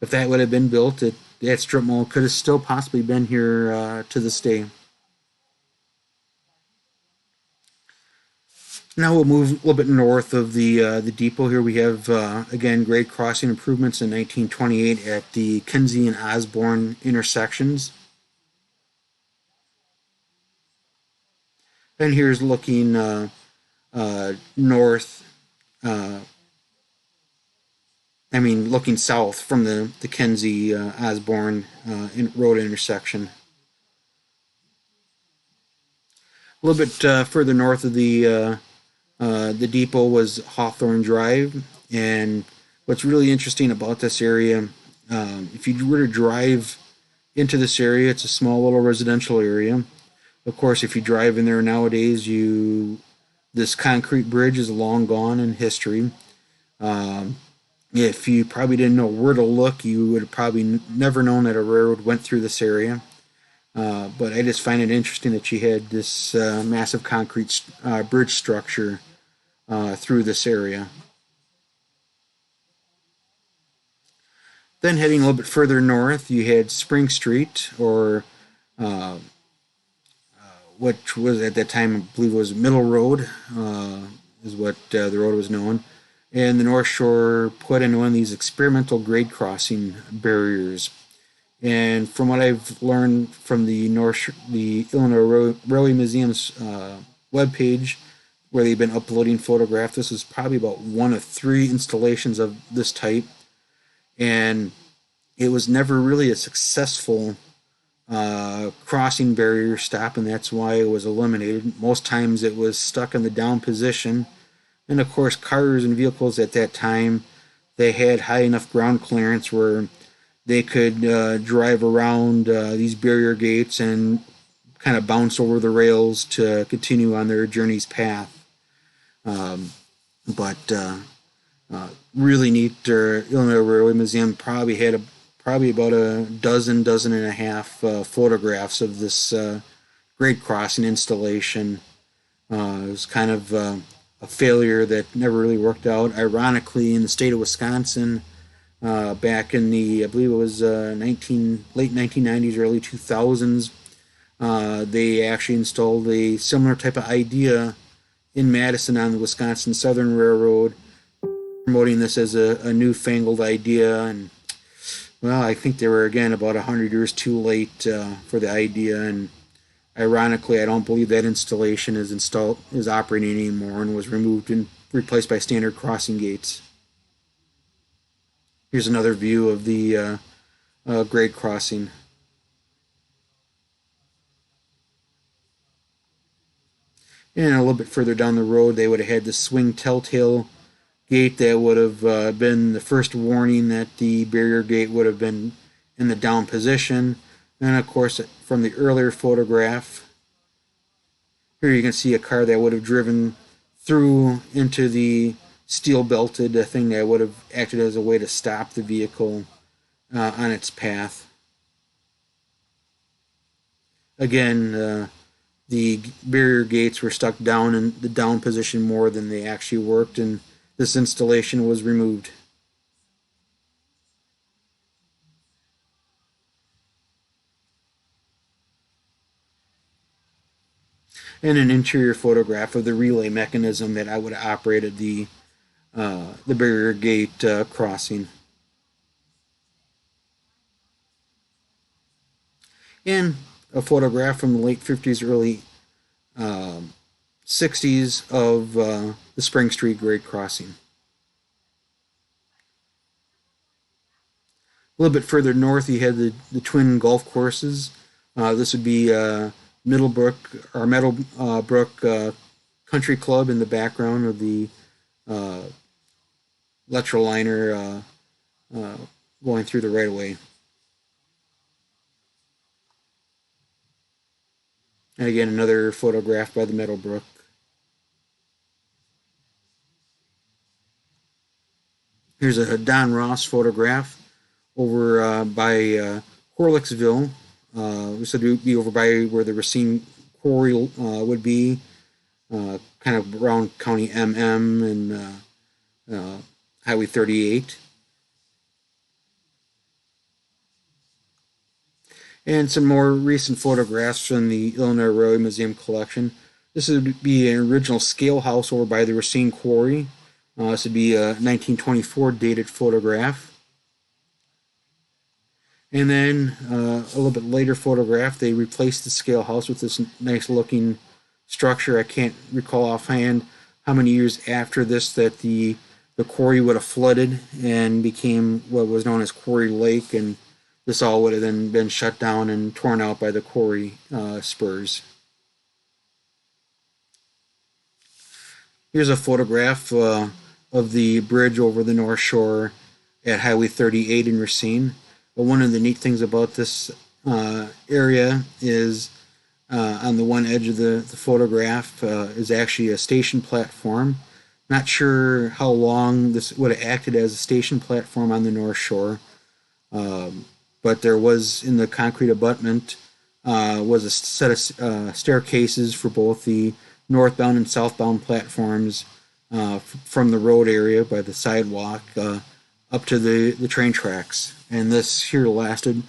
Speaker 1: if that would have been built, that strip mall could have still possibly been here to this day. Now we'll move a little bit north of the depot. Here we have, again, grade crossing improvements in 1928 at the Kinsey and Osborne intersections. And here's looking north, looking south from the Kinsey Osborne road intersection. A little bit further north of the depot was Hawthorne Drive, and what's really interesting about this area, if you were to drive into this area, it's a small little residential area. Of course, if you drive in there nowadays, this concrete bridge is long gone in history. If you probably didn't know where to look, you would have probably never known that a railroad went through this area. But I just find it interesting that you had this massive concrete bridge structure through this area. Then heading a little bit further north, you had Spring Street, or which was at that time, I believe it was Middle Road, is what the road was known. And the North Shore put in one of these experimental grade crossing barriers. And from what I've learned from the Illinois Railway Museum's webpage, where they've been uploading photographs, this is probably about one of 3 installations of this type. And it was never really a successful crossing barrier stop, and that's why it was eliminated. Most times it was stuck in the down position. And of course, cars and vehicles at that time, they had high enough ground clearance where they could drive around these barrier gates and kind of bounce over the rails to continue on their journey's path. Really neat. Illinois Railway Museum probably had about a dozen and a half photographs of this grade crossing installation. It was kind of a failure that never really worked out. Ironically, in the state of Wisconsin, back in I believe it was late 1990s, early 2000s, They actually installed a similar type of idea in Madison on the Wisconsin Southern Railroad, promoting this as a newfangled idea. And well, I think they were again about 100 years too late for the idea. And ironically, I don't believe that installation is operating anymore and was removed and replaced by standard crossing gates. Here's another view of the grade crossing. And a little bit further down the road, they would have had the swing telltale gate that would have been the first warning that the barrier gate would have been in the down position. And of course, from the earlier photograph, here you can see a car that would have driven through into the steel belted thing that would have acted as a way to stop the vehicle on its path. Again, the barrier gates were stuck down in the down position more than they actually worked, and this installation was removed. And an interior photograph of the relay mechanism that I would have operated the barrier gate crossing. And a photograph from the late 50s, early 60s of the Spring Street grade crossing. A little bit further north, you had the twin golf courses. This would be Meadowbrook Country Club in the background of the Letroliner going through the right of way. And again, another photograph by the Meadowbrook. Here's a Don Ross photograph over by Horlicksville. This would be over by where the Racine quarry would be, kind of around County MM and Highway 38. And some more recent photographs from the Illinois Railway Museum collection. This would be an original scale house over by the Racine quarry. This would be a 1924 dated photograph. And then a little bit later photograph, they replaced the scale house with this nice looking structure. I can't recall offhand how many years after this that the quarry would have flooded and became what was known as Quarry Lake, and this all would have then been shut down and torn out by the quarry spurs. Here's a photograph of the bridge over the North Shore at Highway 38 in Racine. But one of the neat things about this area is on the one edge of the photograph is actually a station platform. Not sure how long this would have acted as a station platform on the North Shore. But there was, in the concrete abutment, was a set of staircases for both the northbound and southbound platforms from the road area by the sidewalk up to the train tracks. And this here lasted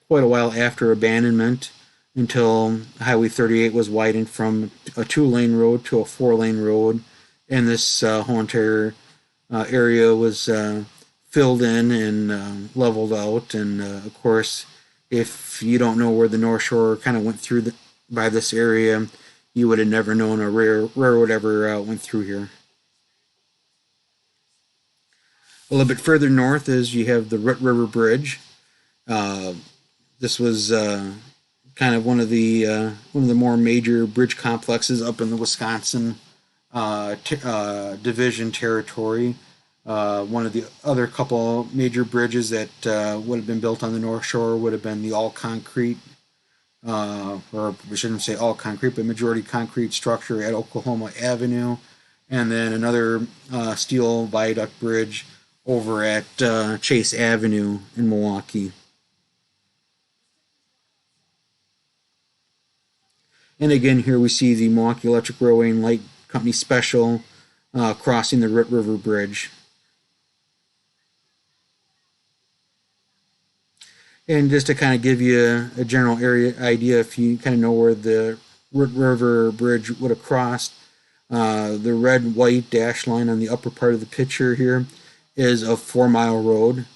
Speaker 1: quite a while after abandonment until Highway 38 was widened from a 2-lane road to a 4-lane road. And this whole entire area was filled in and leveled out. And of course, if you don't know where the North Shore kind of went through by this area, you would have never known a railroad ever went through here. A little bit further north is you have the Root River Bridge. This was kind of one of the more major bridge complexes up in the Wisconsin division territory. One of the other couple major bridges that would have been built on the North Shore would have been the all concrete, or we shouldn't say all concrete, but majority concrete structure at Oklahoma Avenue, and then another steel viaduct bridge over at Chase Avenue in Milwaukee. And again, here we see the Milwaukee Electric Railway and Light Company Special crossing the Root River Bridge. And just to kind of give you a general area idea, if you kind of know where the River Bridge would have crossed, the red white dash line on the upper part of the picture here is a 4 mile road,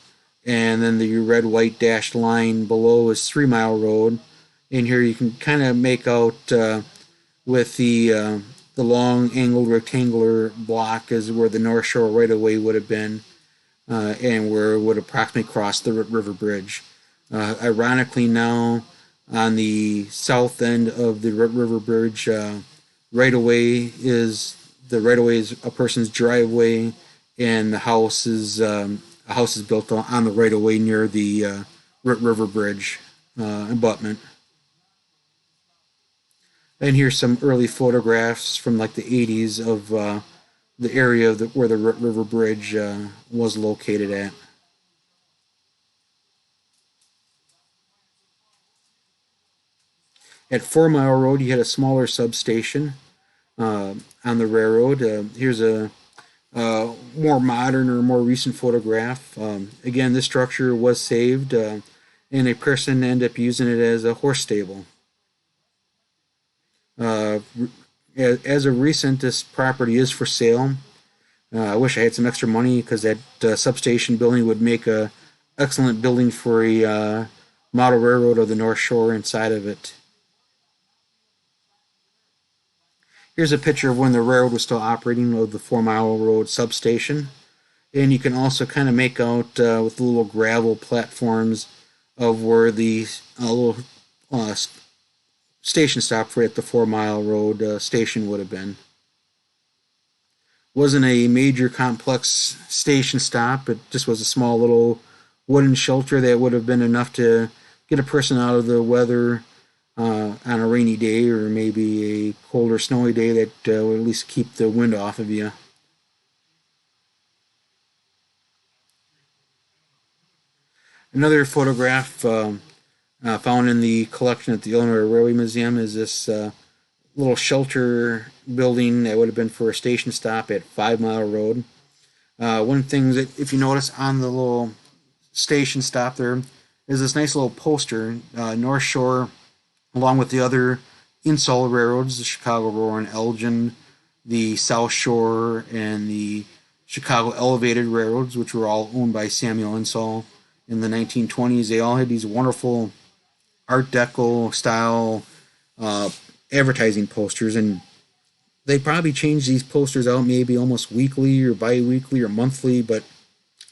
Speaker 1: and then the red white dashed line below is 3 mile road. And here you can kind of make out with the long angled rectangular block is where the North Shore right of way would have been, and where it would approximately cross the river bridge. Ironically, now on the south end of the river bridge, right away is the right away is a person's driveway, and the house is a house is built on the right of way near the river bridge abutment. And here's some early photographs from like the 80s of the area of where the river bridge was located at. At 4 Mile Road, you had a smaller substation on the railroad. Here's a more modern or more recent photograph. Again, this structure was saved, and a person ended up using it as a horse stable. Uh, as of recent, this property is for sale. I wish I had some extra money because that substation building would make a excellent building for a model railroad of the North Shore inside of it. Here's a picture of when the railroad was still operating of the 4 Mile Road substation. And you can also kind of make out with the little gravel platforms of where the little station stop for at the 4 Mile Road station would have been. Wasn't a major complex station stop. It just was a small little wooden shelter that would have been enough to get a person out of the weather on a rainy day or maybe a cold or snowy day that would at least keep the wind off of you. Another photograph found in the collection at the Illinois Railway Museum is this little shelter building that would have been for a station stop at 5 Mile Road. One thing that, if you notice on the little station stop there, is this nice little poster, North Shore, along with the other Insall railroads, the Chicago Roar and Elgin, the South Shore, and the Chicago Elevated Railroads, which were all owned by Samuel Insall in the 1920s. They all had these wonderful Art Deco style advertising posters, and they probably change these posters out maybe almost weekly or bi-weekly or monthly, but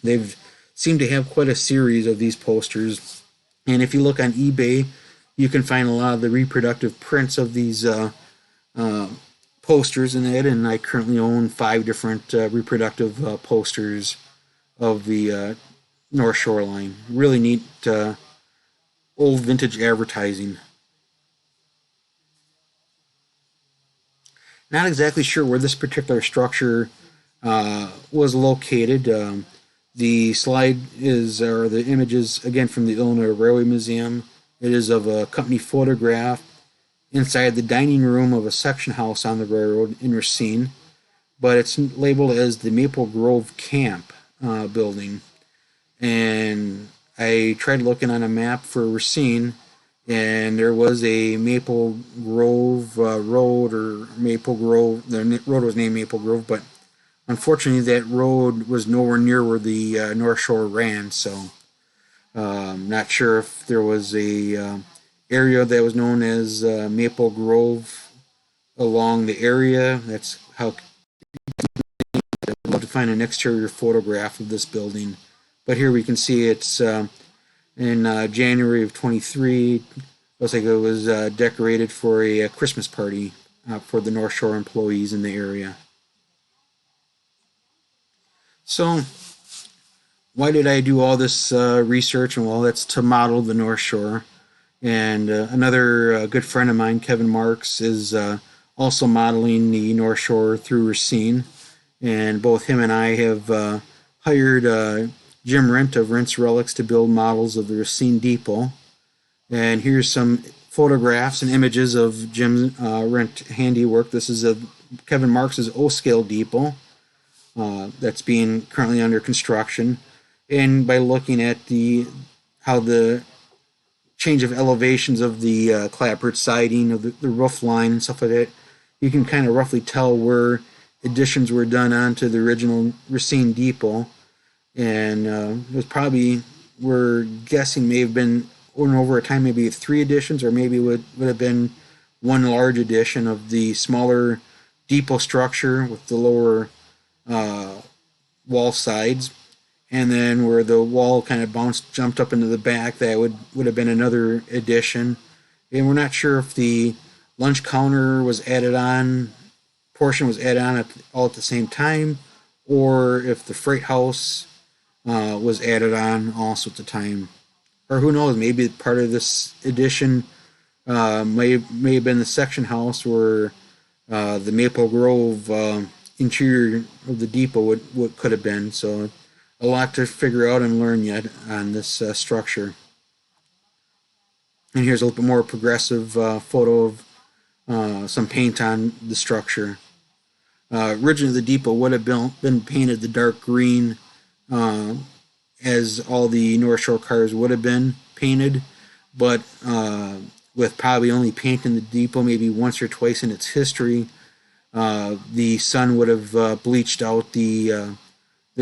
Speaker 1: they've seemed to have quite a series of these posters. And if you look on eBay, you can find a lot of the reproductive prints of these posters in it, and I currently own 5 different reproductive posters of the North Shoreline. Really neat old vintage advertising. Not exactly sure where this particular structure was located. The slide is, or the images, again from the Illinois Railway Museum. It is of a company photograph inside the dining room of a section house on the railroad in Racine, but it's labeled as the Maple Grove Camp building. And I tried looking on a map for Racine, and there was a Maple Grove road, or Maple Grove. The road was named Maple Grove, but unfortunately, that road was nowhere near where the North Shore ran. So, not sure if there was a area that was known as Maple Grove along the area. That's how I'd love to find an exterior photograph of this building. But here we can see it's in January of 23. Looks like it was decorated for a Christmas party for the North Shore employees in the area. So, why did I do all this research? And well, that's to model the North Shore. And another good friend of mine, Kevin Marks, is also modeling the North Shore through Racine. And both him and I have hired Jim Rent of Rent's Relics to build models of the Racine Depot. And here's some photographs and images of Jim Rent handiwork. This is Kevin Marks' O-scale depot that's being currently under construction. And by looking at how the change of elevations of the clapboard siding, of the roof line and stuff like that, you can kind of roughly tell where additions were done onto the original Racine depot. And it was probably, we're guessing, may have been over a time, maybe 3 additions, or maybe would have been one large addition of the smaller depot structure with the lower wall sides, and then where the wall kind of jumped up into the back, that would have been another addition. And we're not sure if the lunch counter was added on, portion was added on all at the same time, or if the freight house was added on also at the time. Or who knows, maybe part of this addition may have been the section house where the Maple Grove interior of the depot could have been. So a lot to figure out and learn yet on this structure. And here's a little bit more progressive photo of some paint on the structure. Originally, the depot would have been painted the dark green, as all the North Shore cars would have been painted, but with probably only painting the depot maybe once or twice in its history, the sun would have bleached out the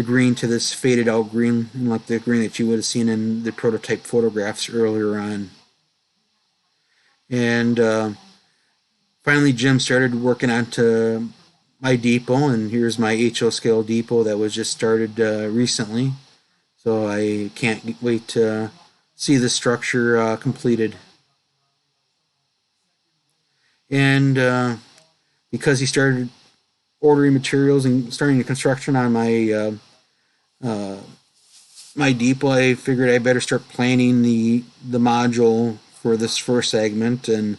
Speaker 1: green to this faded out green, like the green that you would have seen in the prototype photographs earlier on. And finally, Jim started working onto my depot, and here's my HO scale depot that was just started recently. So I can't wait to see the structure completed. And because he started ordering materials and starting the construction on my my depot, I figured I better start planning the module for this first segment. And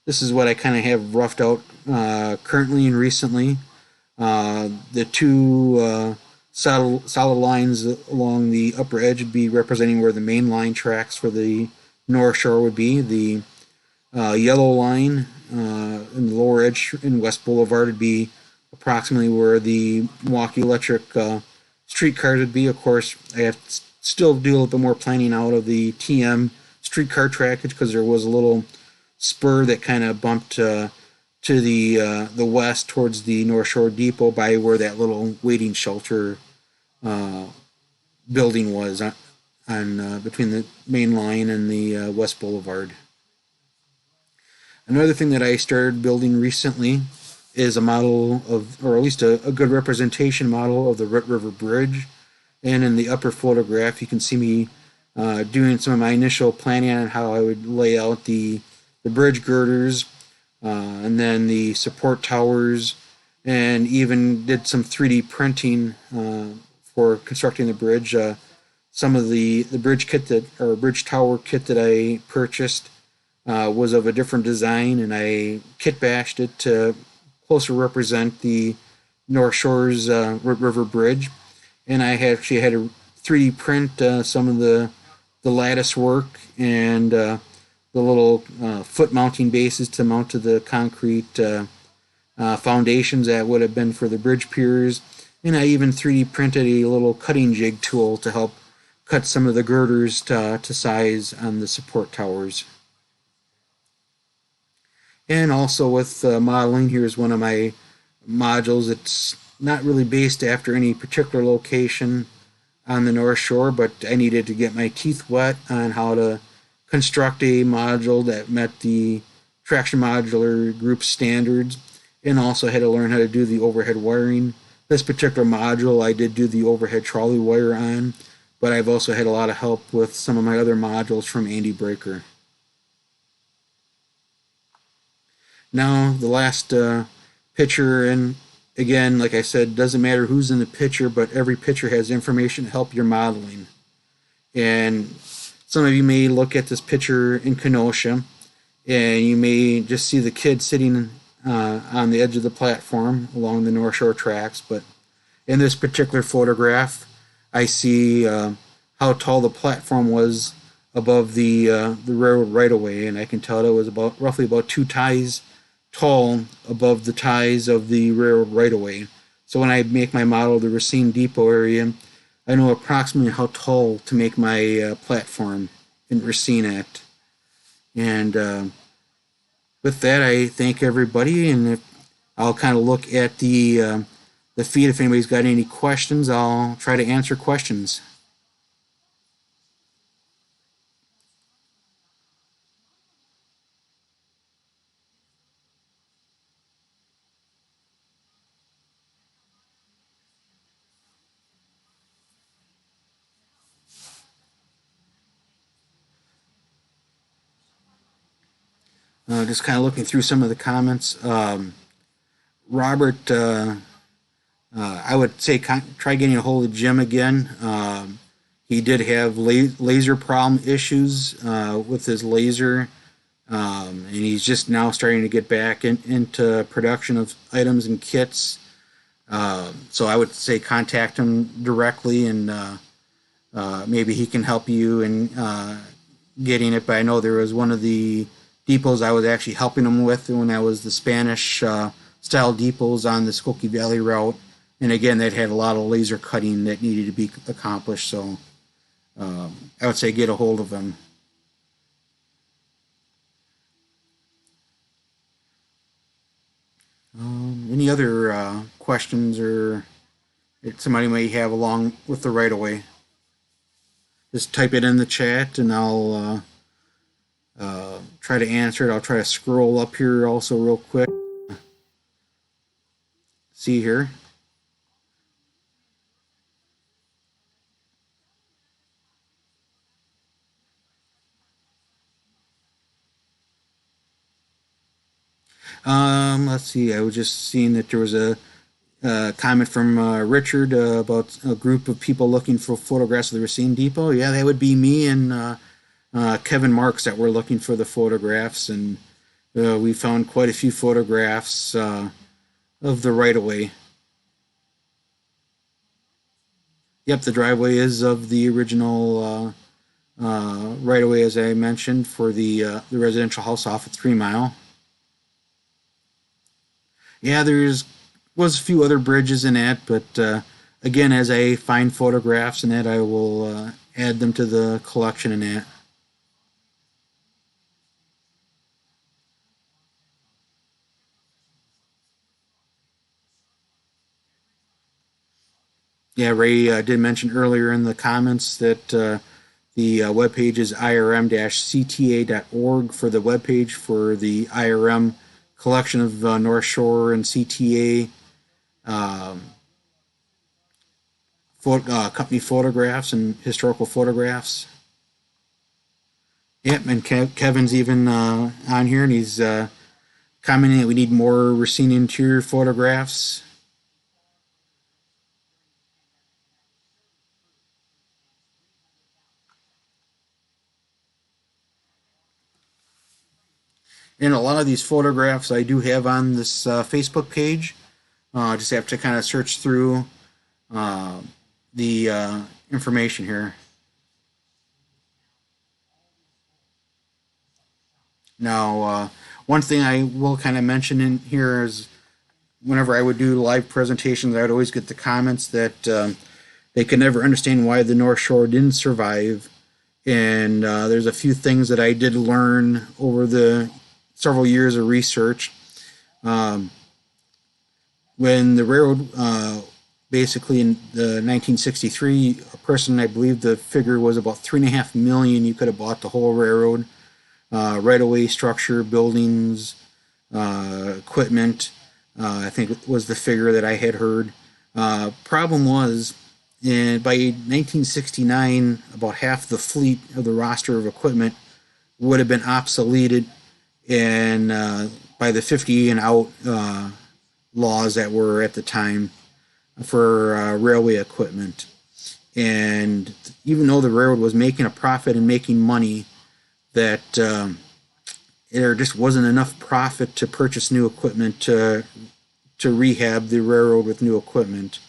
Speaker 1: this is what I kind of have roughed out currently and recently. The two solid lines along the upper edge would be representing where the main line tracks for the North Shore would be. The yellow line in the lower edge in West Boulevard would be approximately where the Milwaukee Electric streetcars would be. Of course, I have to still do a little bit more planning out of the TM streetcar trackage, because there was a little spur that kind of bumped to the west towards the North Shore Depot by where that little waiting shelter building was on between the main line and the West Boulevard. Another thing that I started building recently is a model of, or at least a good representation model of the Red River Bridge. And in the upper photograph, you can see me doing some of my initial planning on how I would lay out the bridge girders, and then the support towers, and even did some 3D printing for constructing the bridge. Some of the bridge kit or bridge tower kit that I purchased was of a different design, and I kit bashed it to closer represent the North Shore's River Bridge. And I actually had to 3D print some of the lattice work and the little foot mounting bases to mount to the concrete foundations that would have been for the bridge piers. And I even 3D printed a little cutting jig tool to help cut some of the girders to size on the support towers. And also with modeling, here's one of my modules. It's not really based after any particular location on the North Shore, but I needed to get my teeth wet on how to construct a module that met the Traction Modular Group standards, and also had to learn how to do the overhead wiring. This particular module I did do the overhead trolley wire on, but I've also had a lot of help with some of my other modules from Andy Breaker. Now the last picture, and again, like I said, doesn't matter who's in the picture, but every picture has information to help your modeling. And some of you may look at this picture in Kenosha, and you may just see the kid sitting on the edge of the platform along the North Shore tracks. But in this particular photograph, I see how tall the platform was above the railroad right-of-way, and I can tell it was roughly about 2 ties tall above the ties of the railroad right-of-way. So when I make my model of the Racine Depot area, I know approximately how tall to make my platform in Racine at. And with that, I thank everybody, and I'll kind of look at the feed. If anybody's got any questions, I'll try to answer questions. Just kind of looking through some of the comments. Robert, I would say try getting a hold of Jim again. He did have laser problem issues with his laser, and he's just now starting to get back into production of items and kits. So I would say contact him directly, and maybe he can help you in getting it. But I know there was one of the depots I was actually helping him with when I was the Spanish style depots on the Skokie Valley route. And again, that had a lot of laser cutting that needed to be accomplished. So I would say get a hold of him. Any other questions or that somebody may have along with the right of way? Just type it in the chat and I'll try to answer it. I'll try to scroll up here also real quick. See here. Let's see. I was just seeing that there was a comment from Richard about a group of people looking for photographs of the Racine Depot. Yeah, that would be me and Kevin Marks that were looking for the photographs, and we found quite a few photographs of the right of way. Yep, the driveway is of the original right of way, as I mentioned, for the residential house off at 3 Mile. Yeah, was a few other bridges in that, but again, as I find photographs in that, I will add them to the collection in that. Yeah, Ray did mention earlier in the comments that the webpage is irm-cta.org for the webpage for the IRM collection of North Shore and CTA company photographs and historical photographs. Yep, and Kevin's even on here, and he's commenting that we need more Racine interior photographs. And a lot of these photographs I do have on this Facebook page. I just have to kind of search through the information here. Now, one thing I will kind of mention in here is whenever I would do live presentations, I would always get the comments that they could never understand why the North Shore didn't survive. And there's a few things that I did learn over the several years of research. When the railroad, basically in the 1963, a person, I believe the figure was about $3.5 million, you could have bought the whole railroad, right-of-way structure, buildings, equipment. I think it was the figure that I had heard. Problem was, by 1969, about half the fleet of the roster of equipment would have been obsoleted, and by the 50 and out laws that were at the time for railway equipment. And even though the railroad was making a profit and making money, that there just wasn't enough profit to purchase new equipment to rehab the railroad with new equipment.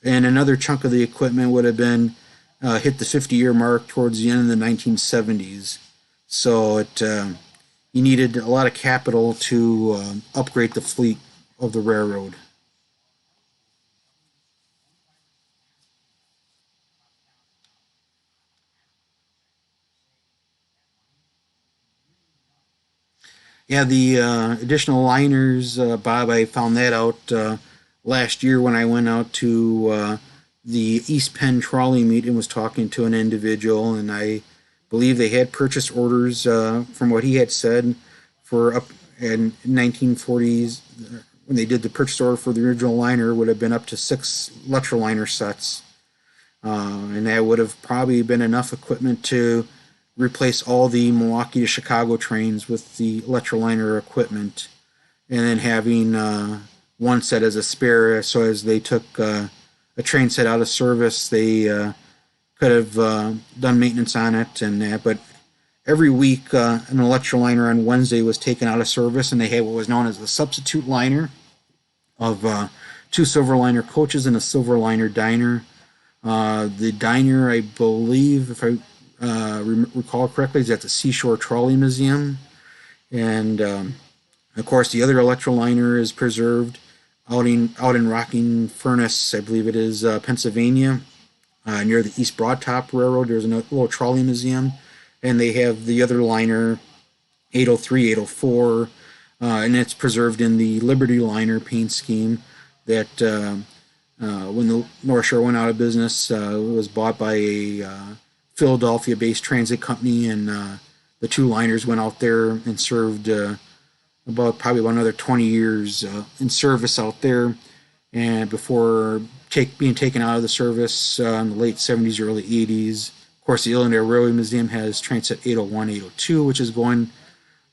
Speaker 1: And another chunk of the equipment would have been hit the 50-year mark towards the end of the 1970s. So you needed a lot of capital to upgrade the fleet of the railroad. Yeah, the additional liners, Bob, I found that out last year when I went out to the East Penn trolley meet and was talking to an individual, and I believe they had purchase orders from what he had said for up in 1940s when they did the purchase order for the original liner would have been up to 6 electroliner sets, and that would have probably been enough equipment to replace all the Milwaukee to Chicago trains with the electroliner equipment, and then having one set as a spare. So as they took a train set out of service, they could have done maintenance on it and that. But every week, an electroliner on Wednesday was taken out of service, and they had what was known as the substitute liner of 2 silver liner coaches and a silver liner diner. The diner, I believe, if I recall correctly, is at the Seashore Trolley Museum. And of course, the other electroliner is preserved out in Rocking Furnace, I believe it is, Pennsylvania, near the East Broad Top Railroad. There's a little trolley museum, and they have the other liner, 803, 804, and it's preserved in the Liberty Liner paint scheme that when the North Shore went out of business, it was bought by a Philadelphia-based transit company, and the 2 liners went out there and served probably about another 20 years in service out there, and before being taken out of the service in the late 70s, early 80s. Of course, the Illinois Railway Museum has train set 801, 802, which is going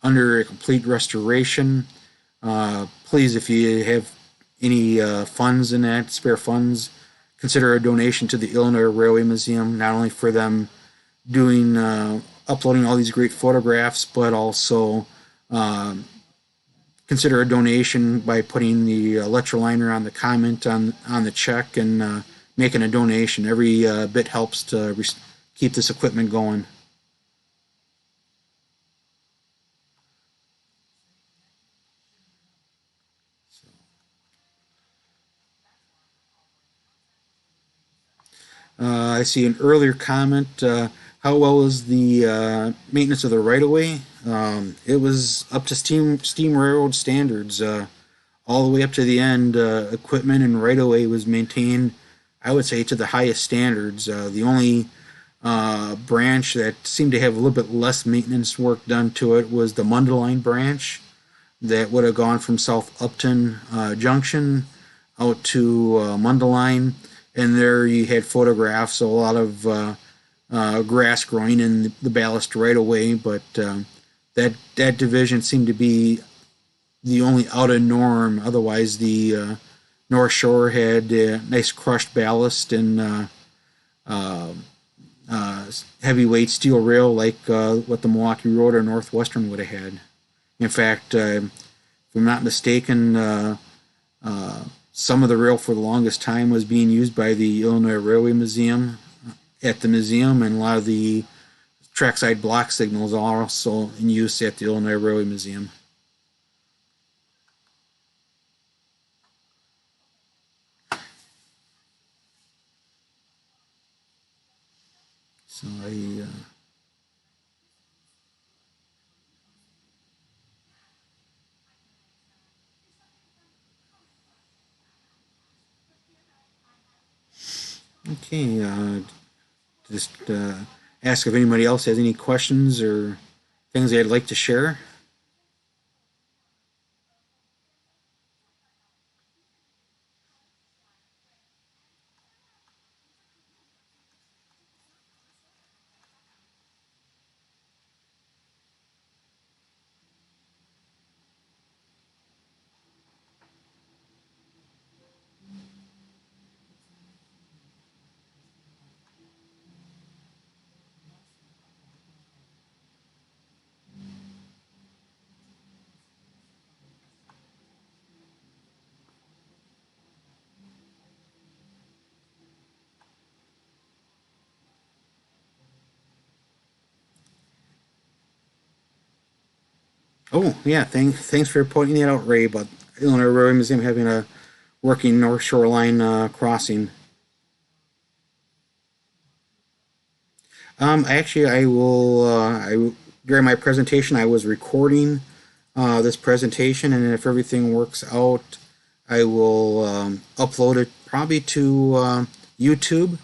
Speaker 1: under a complete restoration. Please, if you have any funds in that, spare funds, consider a donation to the Illinois Railway Museum, not only for them doing uploading all these great photographs, but also consider a donation by putting the electroliner on the comment on the check and making a donation. Every bit helps to keep this equipment going. I see an earlier comment. How well is the maintenance of the right of way? It was up to steam railroad standards, all the way up to the end. Equipment and right of way was maintained, I would say, to the highest standards. The only branch that seemed to have a little bit less maintenance work done to it was the Mundelein branch that would have gone from South Upton Junction out to Mundelein, and there you had photographs of a lot of grass growing in the ballast right away, but that division seemed to be the only out of norm. Otherwise, the North Shore had nice crushed ballast and heavyweight steel rail like what the Milwaukee Road or Northwestern would have had. In fact, if I'm not mistaken, some of the rail for the longest time was being used by the Illinois Railway Museum at the museum, and a lot of the trackside block signals are also in use at the Illinois Railway Museum. So okay, just ask if anybody else has any questions or things they'd like to share. Oh, yeah, thanks for pointing that out, Ray, about Illinois Railway Museum having a working North Shoreline crossing. Actually, I will. During my presentation, I was recording this presentation, and if everything works out, I will upload it probably to YouTube.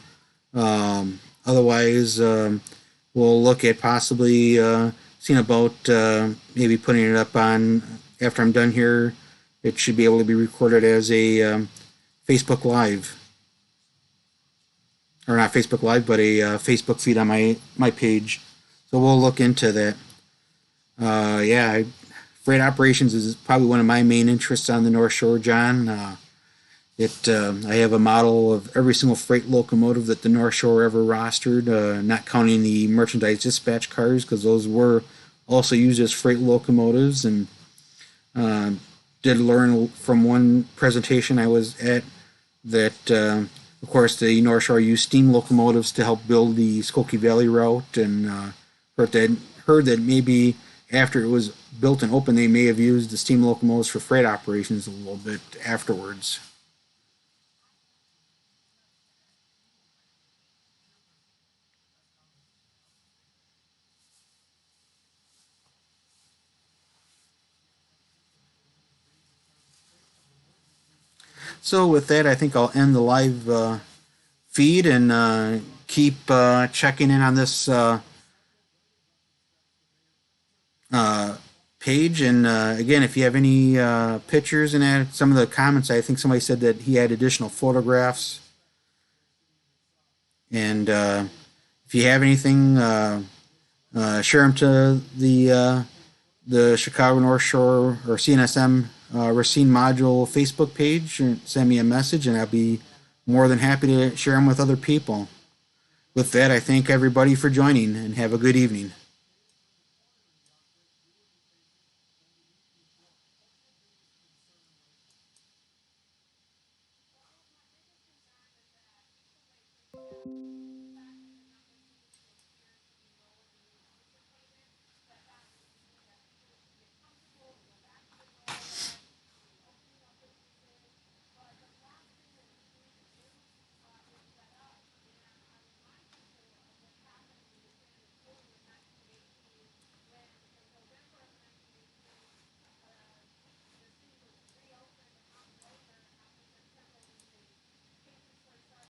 Speaker 1: Otherwise, we'll look at possibly seeing about maybe putting it up on after I'm done here. It should be able to be recorded as a Facebook Live, or not Facebook Live, but a Facebook feed on my page. So we'll look into that. Yeah, freight operations is probably one of my main interests on the North Shore, John. I have a model of every single freight locomotive that the North Shore ever rostered, not counting the merchandise dispatch cars, because those were also used as freight locomotives. And uh, did learn from one presentation I was at that, of course, the North Shore used steam locomotives to help build the Skokie Valley route, and heard that maybe after it was built and open, they may have used the steam locomotives for freight operations a little bit afterwards. So with that, I think I'll end the live feed and keep checking in on this uh, page. And again, if you have any pictures and add some of the comments, I think somebody said that he had additional photographs. And if you have anything, share them to the Chicago North Shore or CNS&M Racine Module Facebook page, and send me a message, and I'll be more than happy to share them with other people. With that, I thank everybody for joining, and have a good evening.